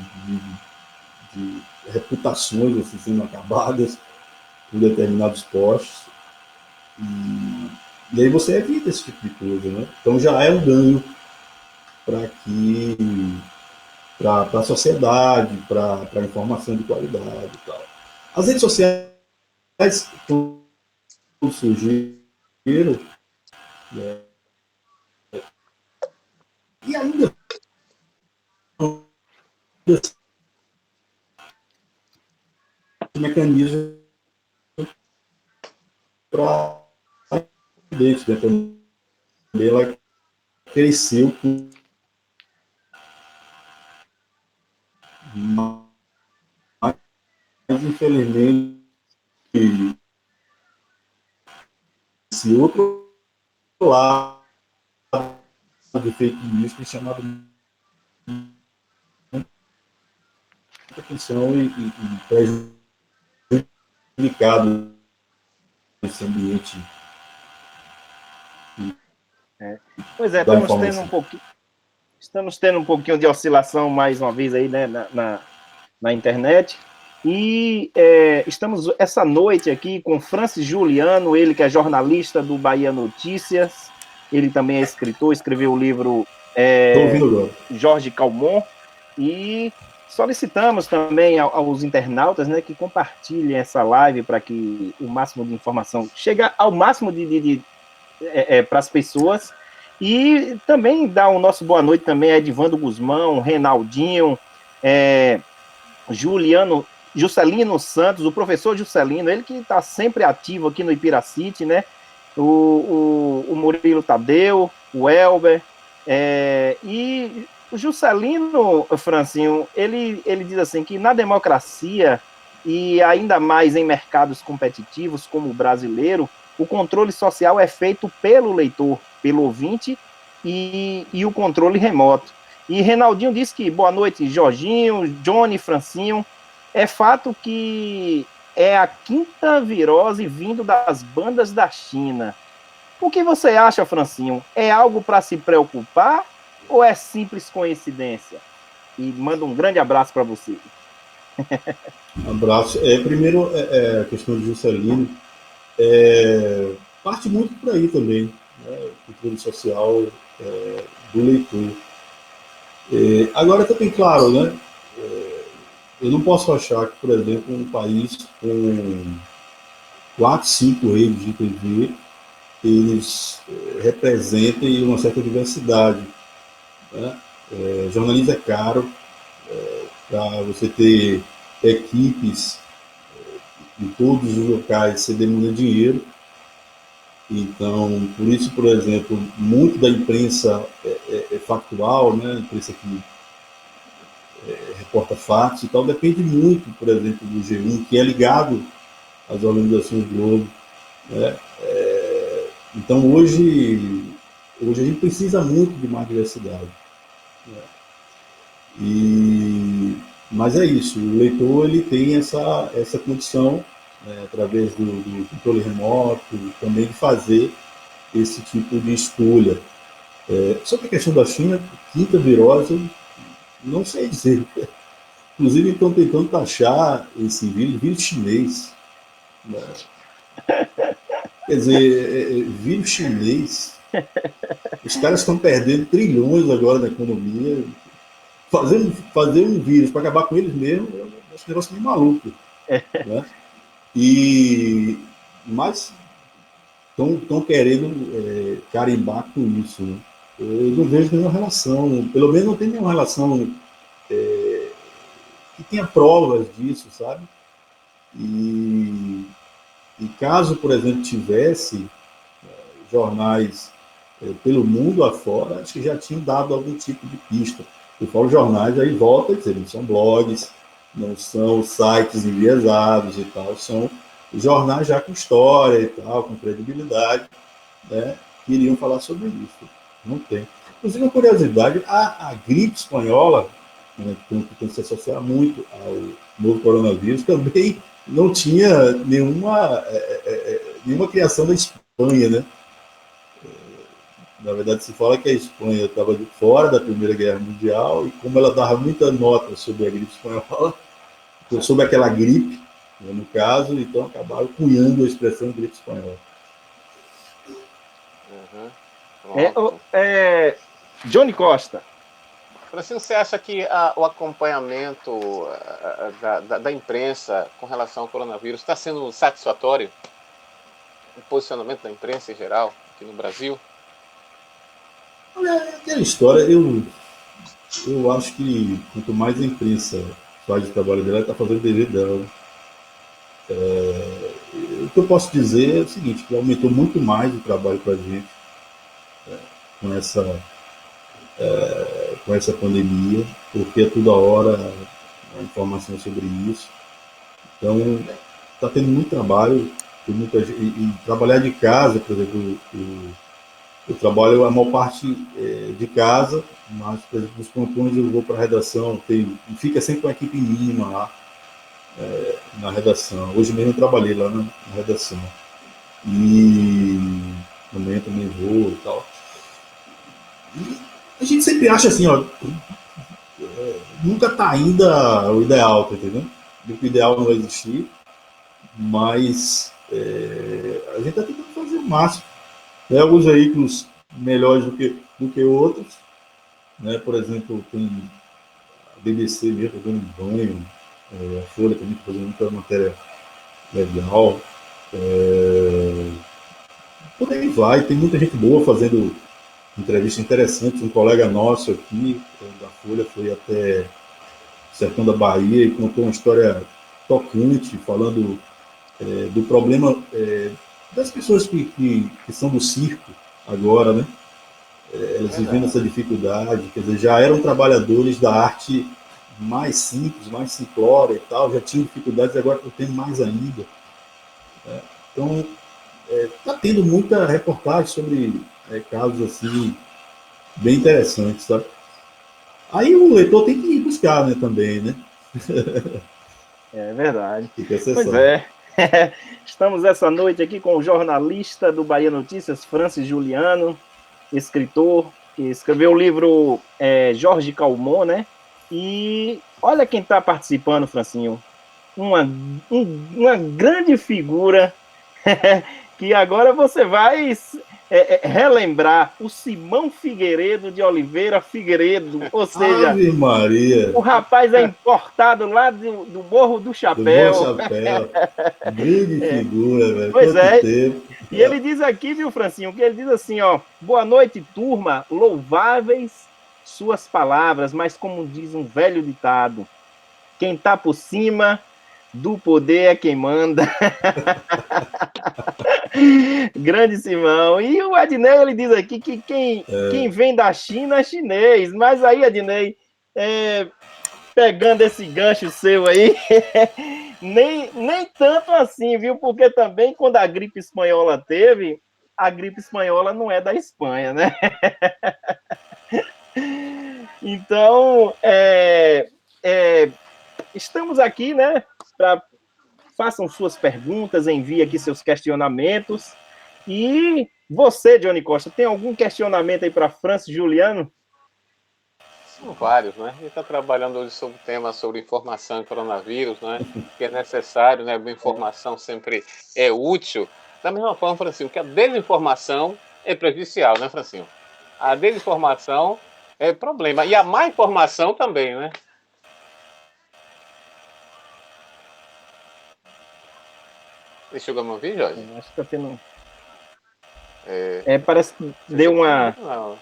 de reputações assim, sendo acabadas por determinados postos. E aí você evita esse tipo de coisa, né? Então já é um ganho para a sociedade, para a informação de qualidade e tal. As redes sociais, quando surgiram, né, e ainda mecanismo para dentro, né? Também ela cresceu com mas infelizmente esse outro lado de fake news que é chamado muita atenção e prejudicado nesse ambiente. Pois é, estamos tendo um pouquinho de oscilação mais uma vez aí, né, na internet. E estamos essa noite aqui com Francis Juliano, ele que é jornalista do Bahia Notícias, ele também é escritor, escreveu o livro Jorge Calmon, e solicitamos também aos internautas, né, que compartilhem essa live para que o máximo de informação chegue ao máximo para as pessoas. E também dar o nosso boa noite também a Edvando Guzmão, Renaldinho, Juscelino Santos, o professor Juscelino, ele que está sempre ativo aqui no Ipiracity, né? O Murilo Tadeu, o Elber, e o Juscelino, Francinho, ele diz assim que na democracia, e ainda mais em mercados competitivos como o brasileiro, o controle social é feito pelo leitor, pelo ouvinte, e o controle remoto. E Reinaldinho disse que, boa noite, Jorginho, Johnny, Francinho, é fato que é a quinta virose vindo das bandas da China. O que você acha, Francinho? É algo para se preocupar ou é simples coincidência? E manda um grande abraço para você. Um abraço. Primeiro, a questão de Juscelino parte muito por aí também, né? O controle social do leitor. Agora, também, claro, né? Eu não posso achar que, por exemplo, um país com 4, 5 redes de TV, eles representem uma certa diversidade, né? Jornalismo é caro, para você ter equipes em todos os locais, você demanda dinheiro. Então, por isso, por exemplo, muito da imprensa é factual, né? A imprensa que reporta fatos e tal, depende muito, por exemplo, do G1, que é ligado às organizações Globo, né? Então, hoje a gente precisa muito de mais diversidade, né? Mas é isso, o leitor ele tem essa condição, né, através do controle remoto, também de fazer esse tipo de escolha. Sobre a questão da China, quinta virose, não sei dizer. Inclusive, estão tentando taxar esse vírus chinês, né? Quer dizer, vírus chinês, os caras estão perdendo trilhões agora na economia. Fazer um vírus para acabar com eles mesmo, eu acho um negócio meio maluco, né? Mas estão querendo carimbar com isso, né? Eu não vejo nenhuma relação, pelo menos não tem nenhuma relação que tenha provas disso, sabe? E caso, por exemplo, tivesse jornais pelo mundo afora, acho que já tinham dado algum tipo de pista. Eu falo jornais, aí volta a dizer, não são blogs, não são sites enviesados e tal, são jornais já com história e tal, com credibilidade, né, que iriam falar sobre isso. Não tem. Inclusive, uma curiosidade, a gripe espanhola, né, que se associa muito ao novo coronavírus, também não tinha nenhuma criação da Espanha, né? Na verdade, se fala que a Espanha estava fora da Primeira Guerra Mundial e como ela dava muita nota sobre a gripe espanhola, sobre aquela gripe, né, no caso, então acabaram cunhando a expressão gripe espanhola. Johnny Costa. Francisco, você acha que o acompanhamento da imprensa com relação ao coronavírus está sendo satisfatório? O posicionamento da imprensa em geral aqui no Brasil? Olha, aquela história, eu acho que quanto mais a imprensa faz o trabalho dela, ela está fazendo o dever dela. O que eu posso dizer é o seguinte, que aumentou muito mais o trabalho para a gente com essa pandemia, porque a toda hora a informação sobre isso. Então, está tendo muito trabalho, tem muita gente, e trabalhar de casa, por exemplo, eu trabalho a maior parte de casa, mas, por exemplo, nos plantões eu vou para a redação, fica sempre uma equipe mínima lá na redação. Hoje mesmo eu trabalhei lá na redação. E amanhã também vou e tal. E a gente sempre acha assim, ó, nunca está ainda o ideal, tá entendendo? O ideal não vai existir, mas a gente está tentando fazer o máximo. Alguns veículos melhores do que outros, né? Por exemplo, tem a BBC mesmo dando banho, a Folha também fazendo muita matéria legal, por aí vai, tem muita gente boa fazendo entrevista interessante. Um colega nosso aqui da Folha foi até sertão da Bahia, e contou uma história tocante, falando do problema das pessoas que são do circo agora, né? Elas vivendo essa dificuldade, quer dizer, já eram trabalhadores da arte mais simples, mais simplória e tal, já tinham dificuldades, agora estão tendo mais ainda. Então, está tendo muita reportagem sobre casos assim, bem interesantes, sabe? Aí o leitor tem que ir buscar, né, também, né? É verdade. Fica a Pois exceção. é. Estamos essa noite aqui com o jornalista do Bahia Notícias, Francis Juliano, escritor, que escreveu o livro Jorge Calmon, né? E olha quem está participando, Francinho. Uma grande figura que agora você vai relembrar, o Simão Figueiredo de Oliveira Figueiredo, ou seja, Ave Maria, o rapaz é importado lá do Morro do do Chapéu. Bom Chapéu, grande figura, velho, Pois quanto é. tempo. E ele diz aqui, viu, Francinho, que ele diz assim, ó: boa noite, turma, louváveis suas palavras, mas como diz um velho ditado, quem tá por cima do poder é quem manda. Grande Simão. E o Adnei, ele diz aqui que quem vem da China é chinês, mas aí, Adnei, pegando esse gancho seu aí, nem tanto assim, viu? Porque também quando a gripe espanhola teve, a gripe espanhola não é da Espanha, né? Então, estamos aqui, né? Façam suas perguntas, envie aqui seus questionamentos. E você, Johnny Costa, tem algum questionamento aí para Francis Juliano? São vários, né? A gente está trabalhando hoje sobre o tema sobre informação e coronavírus, né? Que é necessário, né? A informação sempre é útil. Da mesma forma, Francinho, que a desinformação é prejudicial, né, Francinho? A desinformação é problema. E a má informação também, né? Deixa eu me ouvir, Jorge? Acho que tá tendo... parece que deu uma... Não.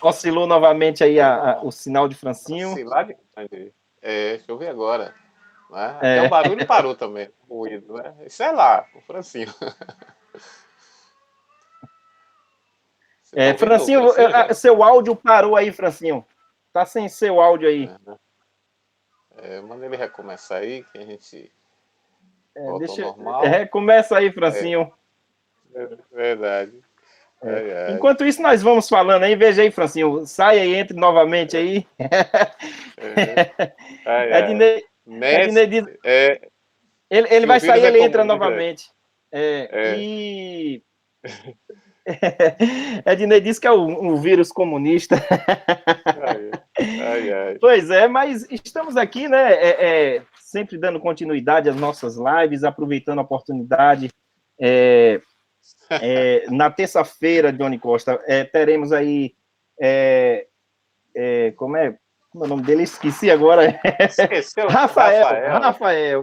Oscilou novamente aí o sinal de Francinho. Deixa eu ver agora. Né? Até o barulho parou também, o ruído, né? Isso é lá, o Francinho. Francinho, seu áudio parou aí, Francinho. Tá sem seu áudio aí. Manda ele recomeçar aí, que a gente volta ao normal. Recomeça aí, Francinho. Verdade. Enquanto isso, nós vamos falando aí. Veja aí, Francinho. Sai aí, entre novamente aí. Ednei diz... ele vai sair, ele entra novamente. E... Ednei disse que é um vírus comunista. Pois é, mas estamos aqui, né? Sempre dando continuidade às nossas lives, aproveitando a oportunidade. Na terça-feira, Johnny Costa, teremos aí. Como é o nome dele? Esqueci agora. Esqueceu? Rafael.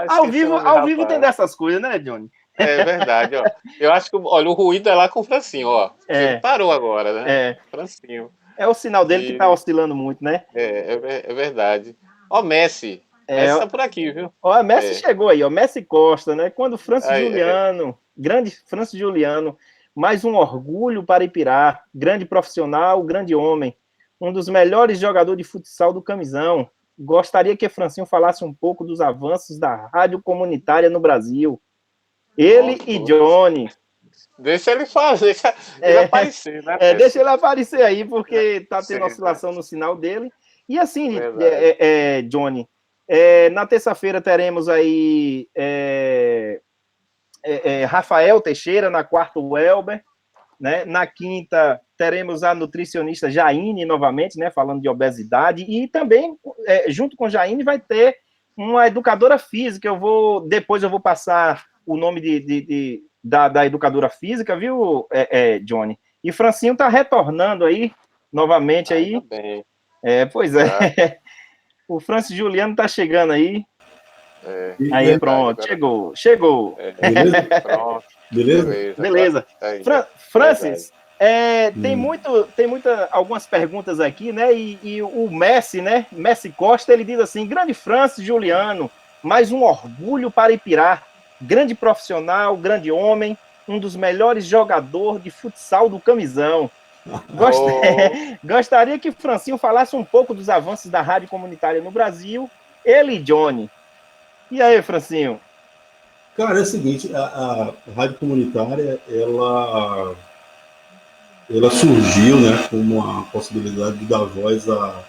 Ao vivo tem dessas coisas, né, Johnny? É verdade, ó. Eu acho que, olha, o ruído é lá com o Francinho, ó. Ele parou agora, né? Francinho. É o sinal dele que tá oscilando muito, né? É verdade. Ó, Messi. Messi tá por aqui, viu? Ó, Messi chegou aí, ó. Messi Costa, né? Quando Francis Juliano, grande Francis Juliano, mais um orgulho para Ipirá, grande profissional, grande homem, um dos melhores jogadores de futsal do Camisão. Gostaria que Francinho falasse um pouco dos avanços da rádio comunitária no Brasil. Ele e Johnny. Deixa ele fazer, deixa ele aparecer, né? Deixa ele aparecer aí, porque tá tendo oscilação no sinal dele. E assim, Johnny, na terça-feira teremos aí Rafael Teixeira, na quarta o Welber, né? Na quinta teremos a nutricionista Jaine novamente, né? Falando de obesidade, e também, junto com Jaine, vai ter uma educadora física. Depois eu vou passar o nome da educadora física, viu, Johnny? E Francinho tá retornando aí, novamente aí. Tá bem. Pois é. O Francis Juliano tá chegando aí. Aí, pronto, chegou. Beleza? Pronto. Beleza? Beleza. Francis, Algumas perguntas aqui, né? E o Messi, né? Messi Costa, ele diz assim: grande Francis Juliano, mais um orgulho para Ipirá, grande profissional, grande homem, um dos melhores jogadores de futsal do Camisão. Gostaria que o Francinho falasse um pouco dos avanços da rádio comunitária no Brasil, ele e Johnny. E aí, Francinho? Cara, é o seguinte, a rádio comunitária, ela surgiu, né, como uma possibilidade de dar voz a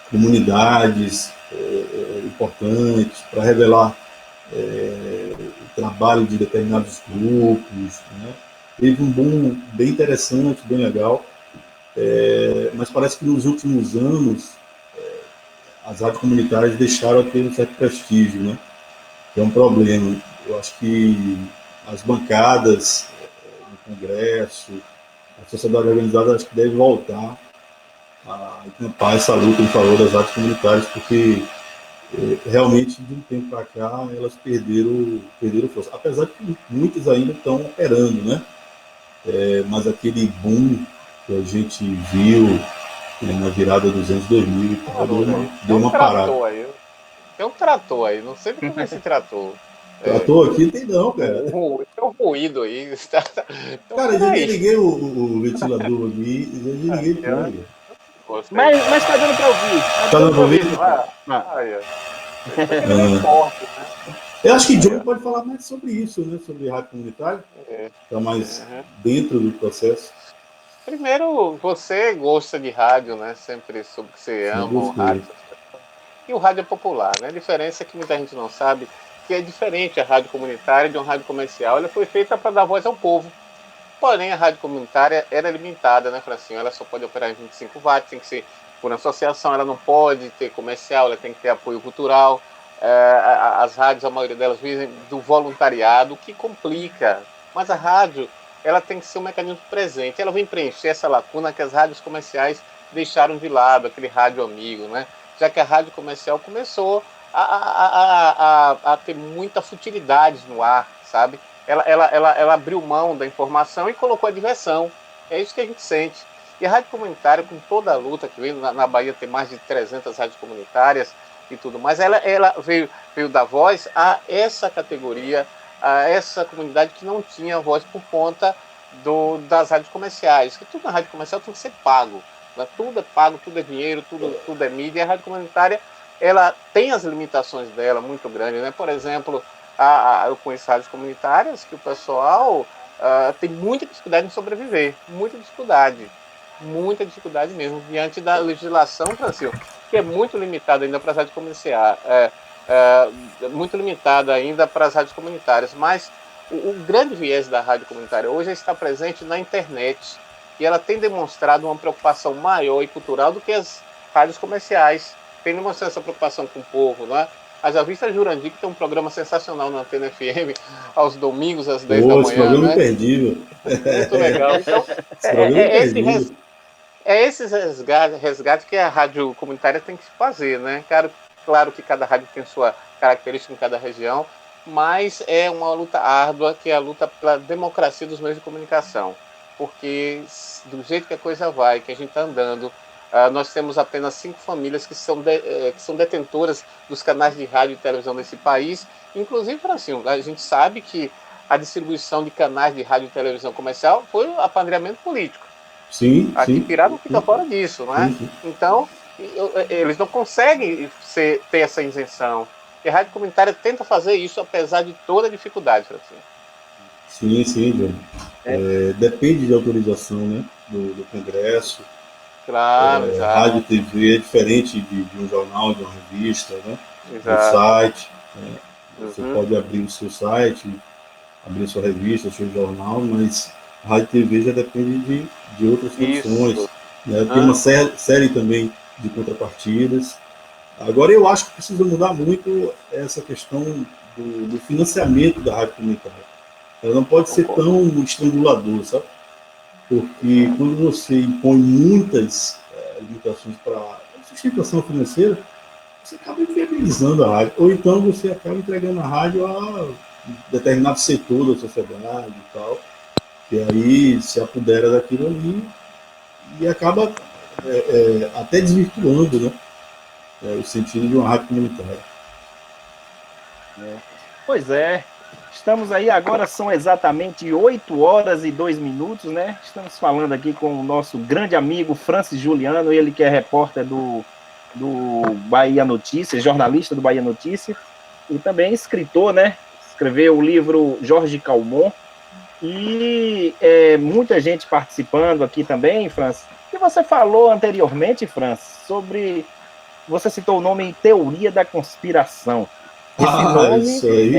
comunidades importantes, para revelar o trabalho de determinados grupos, né? Teve um boom bem interessante, bem legal, mas parece que nos últimos anos as rádios comunitárias deixaram de ter um certo prestígio, né? Que é um problema. Eu acho que as bancadas no Congresso, a sociedade organizada, acho que deve voltar a encampar essa luta em favor das rádios comunitárias, porque realmente, de um tempo para cá, elas perderam força. Apesar de que muitas ainda estão operando, né? Mas aquele boom que a gente viu na virada dos anos 2000 deu uma parada. Tem um trator aí, não sei como é esse trator. Trator aqui tem não, cara. Tem um ruído aí. Então, cara, já desliguei o ventilador aqui, já desliguei tudo. Mas tá dando pra ouvir. Tá dando pra ouvir? Eu acho que o Johnny pode falar mais sobre isso, né? Sobre rádio comunitária. Tá mais dentro do processo. Primeiro, você gosta de rádio, né? Sempre soube que você ama o rádio. E o rádio é popular, né? A diferença é que muita gente não sabe que é diferente a rádio comunitária de uma rádio comercial. Ela foi feita para dar voz ao povo. Porém, a rádio comunitária era limitada, né, Francinho? Ela só pode operar em 25 watts, tem que ser por associação, ela não pode ter comercial, ela tem que ter apoio cultural. As rádios, a maioria delas, vivem do voluntariado, o que complica. Mas a rádio, ela tem que ser um mecanismo presente. Ela vem preencher essa lacuna que as rádios comerciais deixaram de lado, aquele rádio amigo, né? Já que a rádio comercial começou a ter muita futilidade no ar, sabe? Ela abriu mão da informação e colocou a diversão. É isso que a gente sente. E a rádio comunitária, com toda a luta que veio, na Bahia tem mais de 300 rádios comunitárias e tudo mais, ela veio dar voz a essa categoria, a essa comunidade que não tinha voz por conta das rádios comerciais. Que tudo na rádio comercial tem que ser pago. Né? Tudo é pago, tudo é dinheiro, tudo é mídia. E a rádio comunitária, ela tem as limitações dela muito grandes, né? Por exemplo, eu conheço rádios comunitárias que o pessoal tem muita dificuldade em sobreviver, muita dificuldade mesmo, diante da legislação, Francisco, que é muito limitada ainda para as rádios comerciais, muito limitada ainda para as rádios comunitárias, mas o grande viés da rádio comunitária hoje está presente na internet, e ela tem demonstrado uma preocupação maior e cultural do que as rádios comerciais, tem demonstrado essa preocupação com o povo, não é? Haja vista Jurandir, que tem um programa sensacional na Antena FM, aos domingos, às 10 da manhã. Esse programa né? Imperdível. Muito legal. Então, esses resgates que a rádio comunitária tem que fazer, né? Claro que cada rádio tem sua característica em cada região, mas é uma luta árdua, que é a luta pela democracia dos meios de comunicação. Porque, do jeito que a coisa vai, que a gente está andando, nós temos apenas 5 famílias que são detentoras dos canais de rádio e televisão desse país. Inclusive, Francinho, a gente sabe que a distribuição de canais de rádio e televisão comercial foi um apadrinhamento político. Sim, Aqui Pirá não fica fora disso, não é? Sim. Então, eles não conseguem ter essa isenção. E a rádio comunitária tenta fazer isso, apesar de toda a dificuldade, Francinho. Sim, João. Depende de autorização, né, do Congresso. Claro, exato. Rádio e TV é diferente de um jornal, de uma revista, né? Exato. Do site. Você pode abrir o seu site, abrir a sua revista, o seu jornal, mas rádio e TV já depende de outras funções. Né? Tem uma série também de contrapartidas. Agora, eu acho que precisa mudar muito essa questão do financiamento da rádio comunitária. Ela não pode ser tão estrangulador, sabe? Porque quando você impõe muitas limitações para a sustentação financeira, você acaba inviabilizando a rádio. Ou então você acaba entregando a rádio a determinado setor da sociedade e tal, E aí se apodera daquilo ali e acaba até desvirtuando, né, o sentido de uma rádio comunitária. Pois é. Estamos aí agora, são exatamente 8h02, né? Estamos falando aqui com o nosso grande amigo Francis Juliano, ele que é repórter do Bahia Notícias, jornalista do Bahia Notícias, e também escritor, né? Escreveu o livro Jorge Calmon, e muita gente participando aqui também, Francis. E você falou anteriormente, Francis, sobre... Você citou o nome Teoria da Conspiração. Isso aí,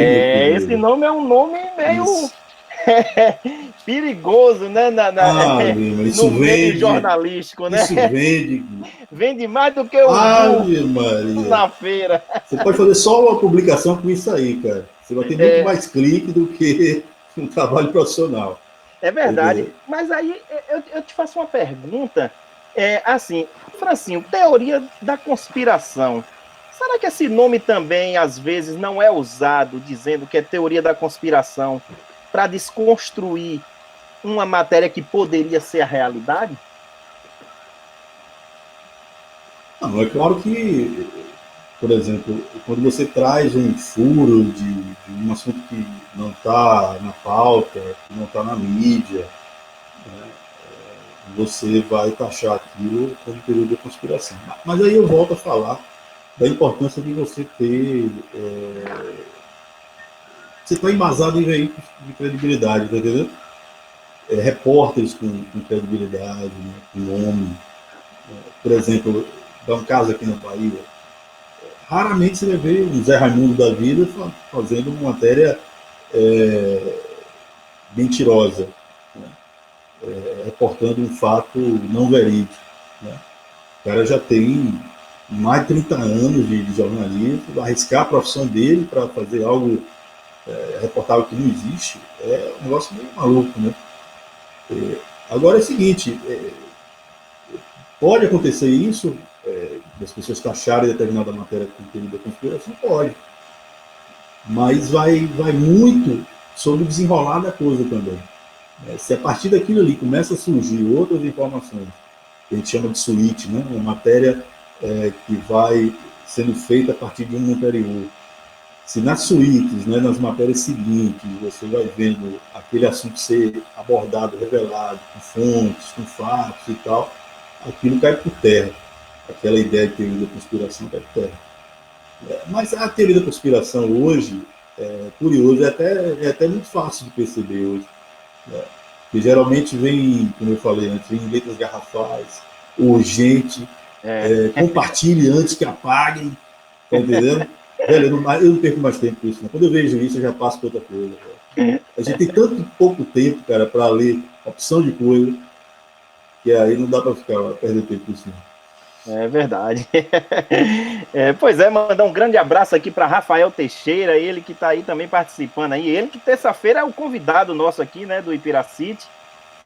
Esse nome é um nome meio perigoso, né? Isso No meio vende, jornalístico, né? Isso vende. Vende mais do que o Maria. na feira. Você pode fazer só uma publicação com isso aí, cara. Você vai ter muito mais clique do que um trabalho profissional. É verdade. Entendeu? Mas aí eu te faço uma pergunta. Assim, Francinho, teoria da conspiração. Será que esse nome também, às vezes, não é usado dizendo que é teoria da conspiração para desconstruir uma matéria que poderia ser a realidade? Não, é claro que, por exemplo, quando você traz um furo de um assunto que não está na pauta, que não está na mídia, né, você vai taxar aquilo como teoria da conspiração. Mas aí eu volto a falar da importância de você ter... você está embasado em veículos de credibilidade, tá entendendo? Repórteres com credibilidade, né, com nome. Por exemplo, dá um caso aqui na Bahia, raramente você vai ver um Zé Raimundo da vida fazendo uma matéria mentirosa, né, reportando um fato não verídico, né. O cara já tem mais de 30 anos de jornalismo, arriscar a profissão dele para fazer algo, reportar algo que não existe, é um negócio meio maluco, né? Agora é o seguinte, pode acontecer isso, das pessoas taxarem determinada matéria com teoria da conspiração? Pode. Mas vai muito sobre o desenrolar da coisa também. Se a partir daquilo ali começa a surgir outras informações, que a gente chama de suíte, né? Uma matéria que vai sendo feita a partir de um anterior. Se nas suítes, né, nas matérias seguintes, você vai vendo aquele assunto ser abordado, revelado, com fontes, com fatos e tal, aquilo cai por terra. Aquela ideia de teoria da conspiração cai por terra. Mas a teoria da conspiração hoje, curioso, é até muito fácil de perceber hoje. Né? Que geralmente vem, como eu falei antes, vem em letras garrafais, urgente, compartilhe antes que apaguem, tá entendendo? Velho, eu não perco mais tempo com isso, não. Quando eu vejo isso, eu já passo para outra coisa. Cara. A gente tem tanto pouco tempo, cara, para ler opção de coisa, que aí não dá para ficar perdendo tempo com isso, não. É verdade. Pois é, mandar um grande abraço aqui para Rafael Teixeira, ele que está aí também participando aí. Ele que terça-feira é o convidado nosso aqui, né, do Ipiracity.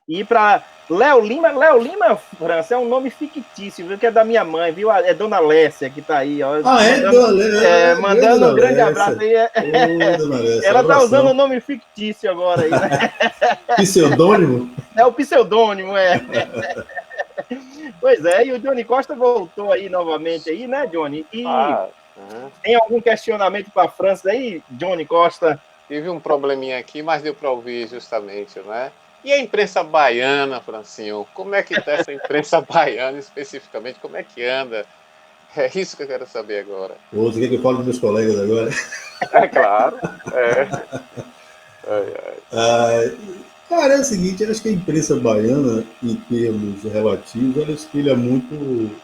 E para Léo Lima, França, é um nome fictício, viu? Que é da minha mãe, viu? É Dona Lécia que tá aí, ó. Dona Lécia. Mandando um grande abraço aí. Dona Lécia, ela tá usando um nome fictício agora aí, né? Pseudônimo? É o pseudônimo, Pois é, e o Johnny Costa voltou aí novamente aí, né, Johnny? E tem algum questionamento para a França aí, Johnny Costa? Tive um probleminha aqui, mas deu para ouvir justamente, né? E a imprensa baiana, Francinho? Como é que está essa imprensa baiana especificamente? Como é que anda? É isso que eu quero saber agora. Você quer que eu fale dos meus colegas agora? É claro. Cara, é o seguinte, eu acho que a imprensa baiana, em termos relativos, ela espelha muito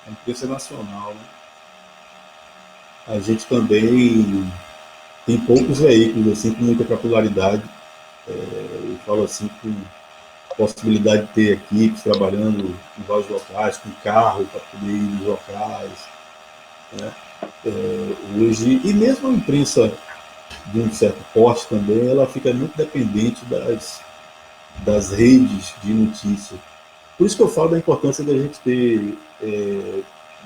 a imprensa nacional. Né? A gente também tem poucos veículos assim, com muita popularidade. Eu falo assim, com possibilidade de ter equipes trabalhando em vários locais, com carro para poder ir nos locais. Né? Hoje, e mesmo a imprensa de um certo porte também, ela fica muito dependente das redes de notícia. Por isso que eu falo da importância da gente ter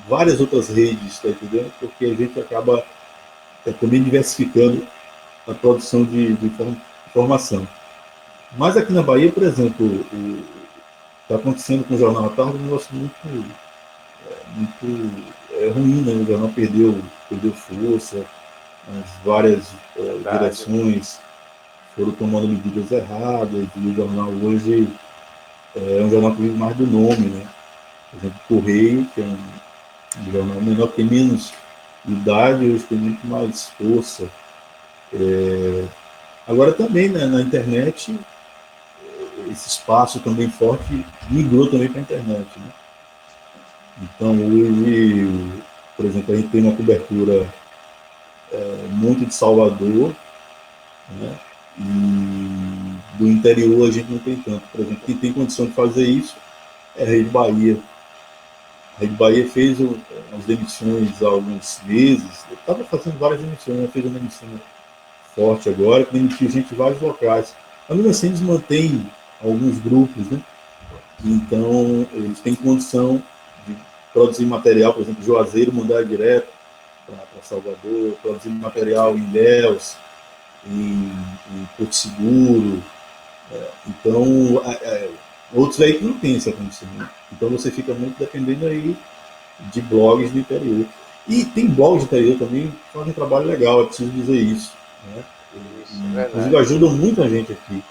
várias outras redes, tá entendendo? Porque a gente acaba também diversificando a produção de informação. Mas aqui na Bahia, por exemplo, está acontecendo com o Jornal à Tarde um negócio muito ruim, né? O jornal perdeu força, as várias direções foram tomando medidas erradas, e o jornal hoje é um jornal que vive mais do nome, né? Por exemplo, o Correio, que é um jornal menor, que tem menos idade, hoje tem muito mais força. Agora também, né, na internet, esse espaço também forte migrou também para a internet, né? Então hoje, por exemplo, a gente tem uma cobertura muito de Salvador, né? E do interior a gente não tem tanto. Por exemplo, quem tem condição de fazer isso é a Rede Bahia. A Rede Bahia fez umas demissões há alguns meses. Eu estava fazendo várias demissões, ela fez uma demissão forte agora, que demitiu gente de vários locais. Mas mesmo assim eles mantêm alguns grupos, né? Então eles têm condição de produzir material, por exemplo, Juazeiro mandar direto para Salvador, produzir material em Ilhéus, em Porto Seguro. Então, outros aí que não tem essa condição. Né? Então você fica muito dependendo aí de blogs do interior. E tem blogs do interior também que fazem um trabalho legal, é preciso dizer isso. Né? Inclusive ajudam muito a gente aqui.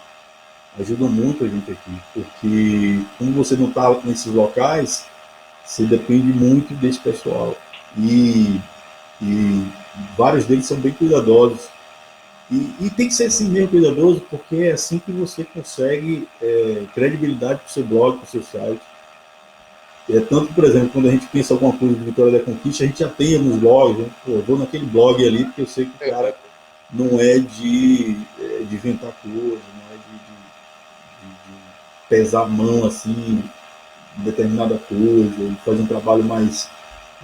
Porque como você não está nesses locais, você depende muito desse pessoal. E vários deles são bem cuidadosos. E tem que ser assim mesmo cuidadoso, porque é assim que você consegue credibilidade para o seu blog, para o seu site. Tanto, por exemplo, quando a gente pensa alguma coisa de Vitória da Conquista, a gente já tem alguns blogs, né? Pô, eu vou naquele blog ali porque eu sei que o cara não é de inventar coisa, não é de pesar a mão assim, em determinada coisa, ele faz um trabalho mais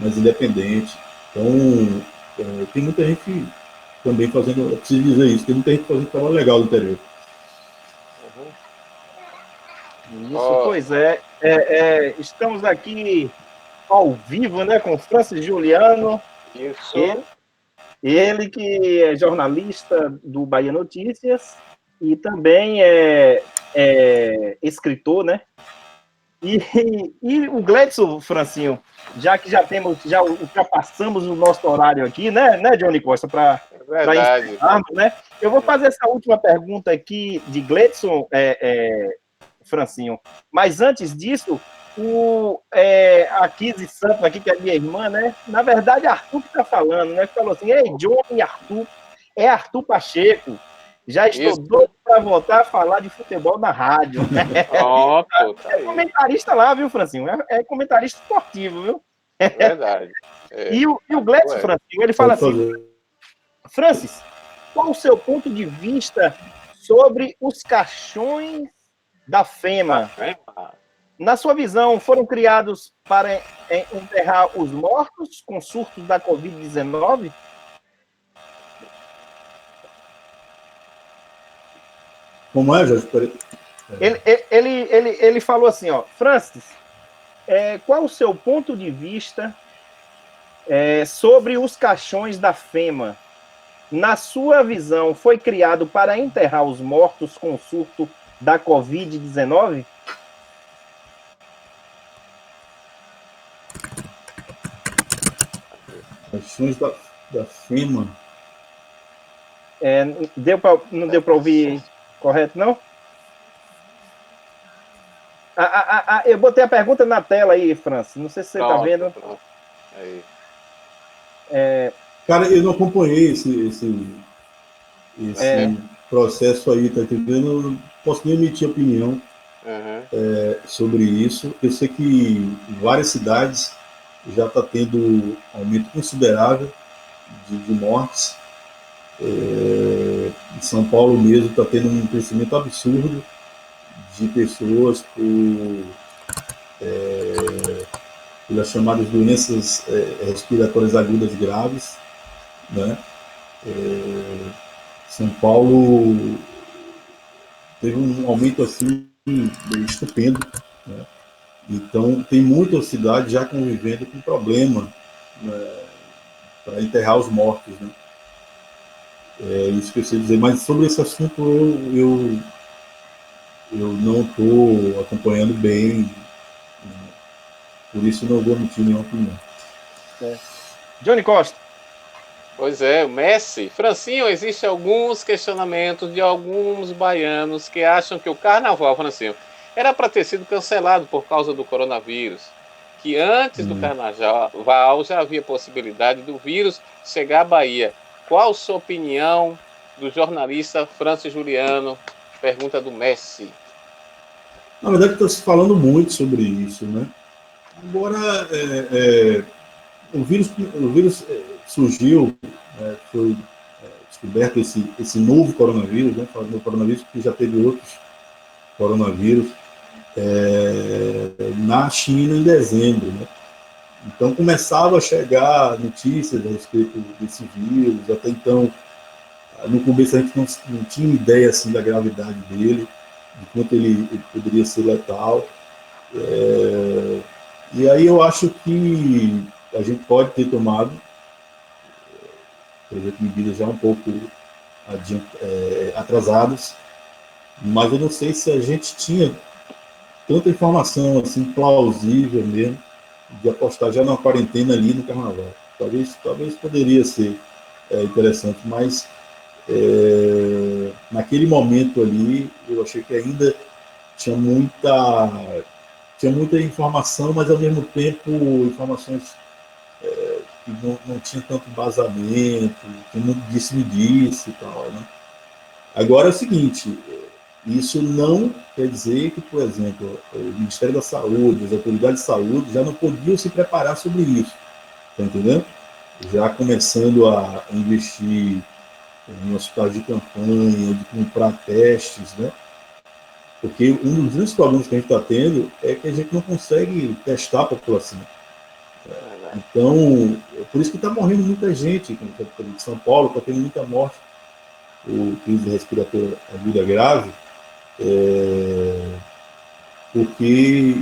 independente. Então, tem muita gente também fazendo, eu preciso dizer isso, tem muita gente fazendo um trabalho legal no interior. Isso, pois é. Estamos aqui ao vivo, né, com Francis Juliano. Isso. Ele que é jornalista do Bahia Notícias e também é escritor, né? E o Gledson, Francinho, já ultrapassamos o nosso horário aqui, né Johnny Costa, para encerrarmos, né? Eu vou fazer essa última pergunta aqui de Gledson, Francinho. Mas antes disso, a Kizzy Santos aqui, que é minha irmã, né? Na verdade, Arthur que está falando, né? Falou assim, ei, Johnny e Arthur, é Arthur Pacheco. Já estou doido para voltar a falar de futebol na rádio. É comentarista lá, viu, Francinho? É comentarista esportivo, viu? Verdade. E o Gledson, Francinho, ele fala assim, Francis, qual o seu ponto de vista sobre os caixões da FEMA? Na sua visão, foram criados para enterrar os mortos com surtos da Covid-19? Como é, Jorge? Ele falou assim, ó, Francis, qual o seu ponto de vista sobre os caixões da FEMA? Na sua visão, foi criado para enterrar os mortos com surto da Covid-19? Caixões da FEMA. Não deu para ouvir correto, não? Eu botei a pergunta na tela aí, Francis. Não sei se você está vendo. Aí. Cara, eu não acompanhei esse processo aí, tá entendendo? Eu não posso nem emitir opinião sobre isso. Eu sei que em várias cidades já está tendo aumento considerável de mortes. Em São Paulo mesmo está tendo um crescimento absurdo de pessoas pelas chamadas doenças respiratórias agudas graves, né? São Paulo teve um aumento assim estupendo, né? Então tem muita cidade já convivendo com problema, né, para enterrar os mortos, né? É isso que eu sei dizer. Mas sobre esse assunto eu não estou acompanhando bem, né? Por isso não vou emitir nenhuma opinião. Johnny Costa. Pois é, o Messi. Francinho, existem alguns questionamentos de alguns baianos que acham que o carnaval, Francinho, era para ter sido cancelado por causa do coronavírus. Que antes do carnaval já havia possibilidade do vírus chegar à Bahia. Qual a sua opinião do jornalista Francis Juliano? Pergunta do Messi. Na verdade, está se falando muito sobre isso, né? Agora, o vírus surgiu, foi descoberto esse novo coronavírus, né? Falando do coronavírus, porque já teve outros coronavírus na China em dezembro, né? Então começava a chegar notícias a respeito desse vírus. Até então, no começo a gente não tinha ideia assim da gravidade dele, de quanto ele poderia ser letal. E aí eu acho que a gente pode ter tomado, por exemplo, medidas já um pouco atrasadas, mas eu não sei se a gente tinha tanta informação assim plausível mesmo de apostar já na quarentena ali no carnaval. Talvez poderia ser interessante, mas naquele momento ali eu achei que ainda tinha muita informação, mas ao mesmo tempo informações que não tinha tanto embasamento, que não disse-me-disse e tal, né? Agora é o seguinte, isso não quer dizer que, por exemplo, o Ministério da Saúde, as autoridades de saúde já não podiam se preparar sobre isso, tá entendendo? Já começando a investir em hospitais de campanha, de comprar testes, né? Porque um dos grandes problemas que a gente está tendo é que a gente não consegue testar a população. Então, por isso que está morrendo muita gente. Em São Paulo está tendo muita morte, o crise respiratória aguda grave, porque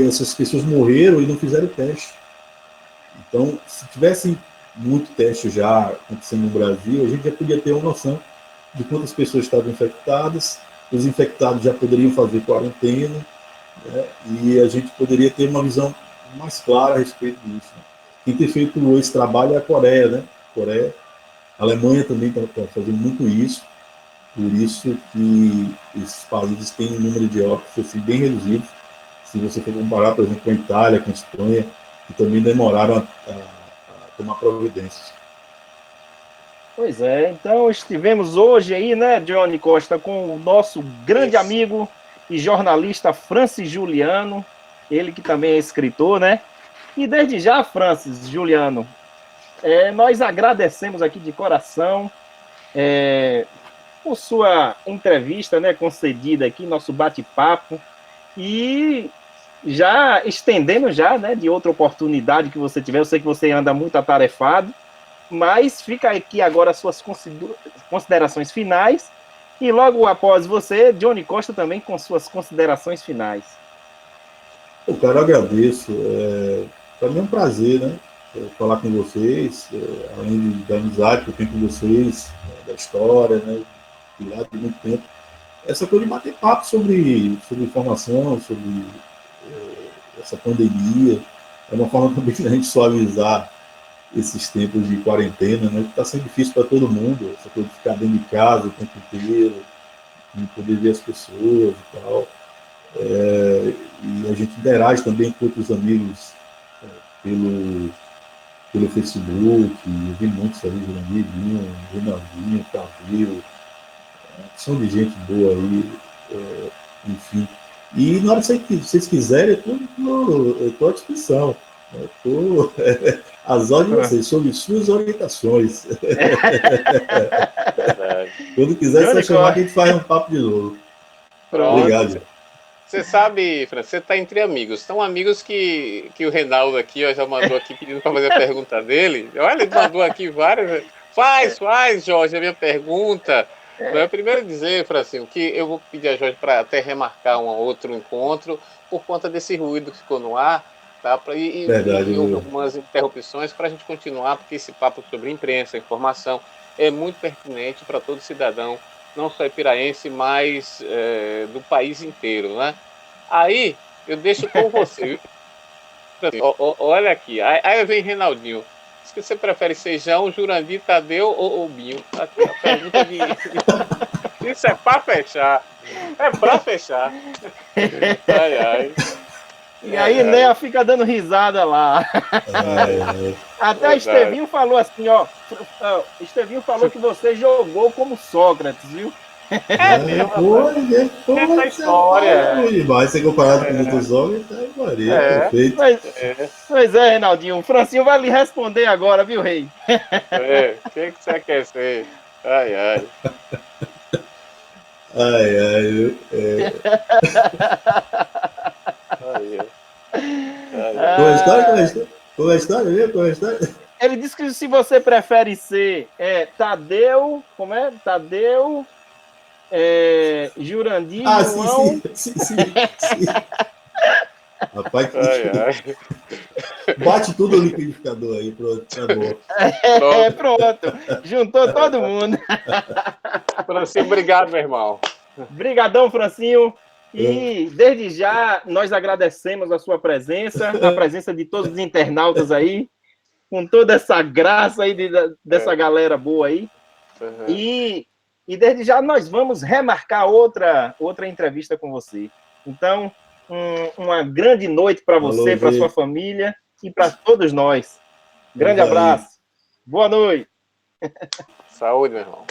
essas pessoas morreram e não fizeram teste. Então, se tivesse muito teste já acontecendo no Brasil, a gente já podia ter uma noção de quantas pessoas estavam infectadas, os infectados já poderiam fazer quarentena, né? E a gente poderia ter uma visão mais clara a respeito disso, né? Quem tem feito esse trabalho é a Coreia, né? A Alemanha também está fazendo muito isso, por isso que esses países têm um número de óbitos assim, bem reduzido, se você for comparar, por exemplo, com a Itália, com a Espanha, que também demoraram a tomar providências. Pois é, então estivemos hoje aí, né, Johnny Costa, com o nosso grande amigo e jornalista Francis Juliano, ele que também é escritor, né? E desde já, Francis Juliano, nós agradecemos aqui de coração por sua entrevista, né, concedida aqui, nosso bate-papo, e já estendendo já, né, de outra oportunidade que você tiver, eu sei que você anda muito atarefado, mas fica aqui agora as suas considerações finais, e logo após você, Johnny Costa também com suas considerações finais. Cara, eu agradeço. Para mim é um prazer, né? Falar com vocês, além da amizade que eu tenho com vocês, da história, né? De lá de muito tempo. Essa coisa de bater papo sobre informação, sobre essa pandemia, é uma forma também de a gente suavizar esses tempos de quarentena, né? Que está sendo difícil para todo mundo, essa coisa de ficar dentro de casa o tempo inteiro, não poder ver as pessoas e tal. E a gente interage também com outros amigos pelo Facebook. Eu vi muitos ali, Jurandir, Reinaldinho, Cavil, são de gente boa aí, enfim. E na hora que vocês quiserem, eu estou à disposição. Às ordens de vocês, sob suas orientações. Quando quiser, só chamar que a gente faz um papo de novo. Pronto. Obrigado. Você sabe, Fran, você está entre amigos. São amigos que o Reinaldo aqui já mandou aqui pedindo para fazer a pergunta dele. Olha, ele mandou aqui várias. Faz, Jorge, a minha pergunta. Eu primeiro dizer, Francinho, que eu vou pedir a Jorge para até remarcar um outro encontro por conta desse ruído que ficou no ar, tá? E algumas interrupções para a gente continuar, porque esse papo sobre imprensa, informação, é muito pertinente para todo cidadão não só ipiraense, mas do país inteiro, né? Aí, eu deixo com você. Olha aqui, aí vem Reinaldinho. Diz que você prefere Seijão, Jurandir, Tadeu ou Binho? Aqui, a pergunta de... Isso é para fechar. É para fechar. Ai, ai. E aí, Nea fica dando risada lá. Até o Estevinho falou assim, ó. Estevinho falou que você jogou como Sócrates, viu? Essa história. Vai ser comparado com outros homens, Maria, perfeito. Pois é, Reinaldinho. O Francinho vai lhe responder agora, viu, rei? O que você quer ser? Ai, ai. Ai, ai. Qual é a história mesmo? Qual é a história? Ele disse que se você prefere ser Tadeu, como é? Tadeu, Jurandir, João... Sim. Rapaz, bate tudo no liquidificador aí, pronto, tá bom. Pronto, juntou todo mundo. Francinho, obrigado, meu irmão. Obrigadão, Francinho. E desde já nós agradecemos a sua presença, a presença de todos os internautas aí, com toda essa graça aí dessa galera boa aí. E desde já nós vamos remarcar outra entrevista com você. Então, uma grande noite para você, para sua família e para todos nós. Grande abraço. Boa noite. Saúde, meu irmão.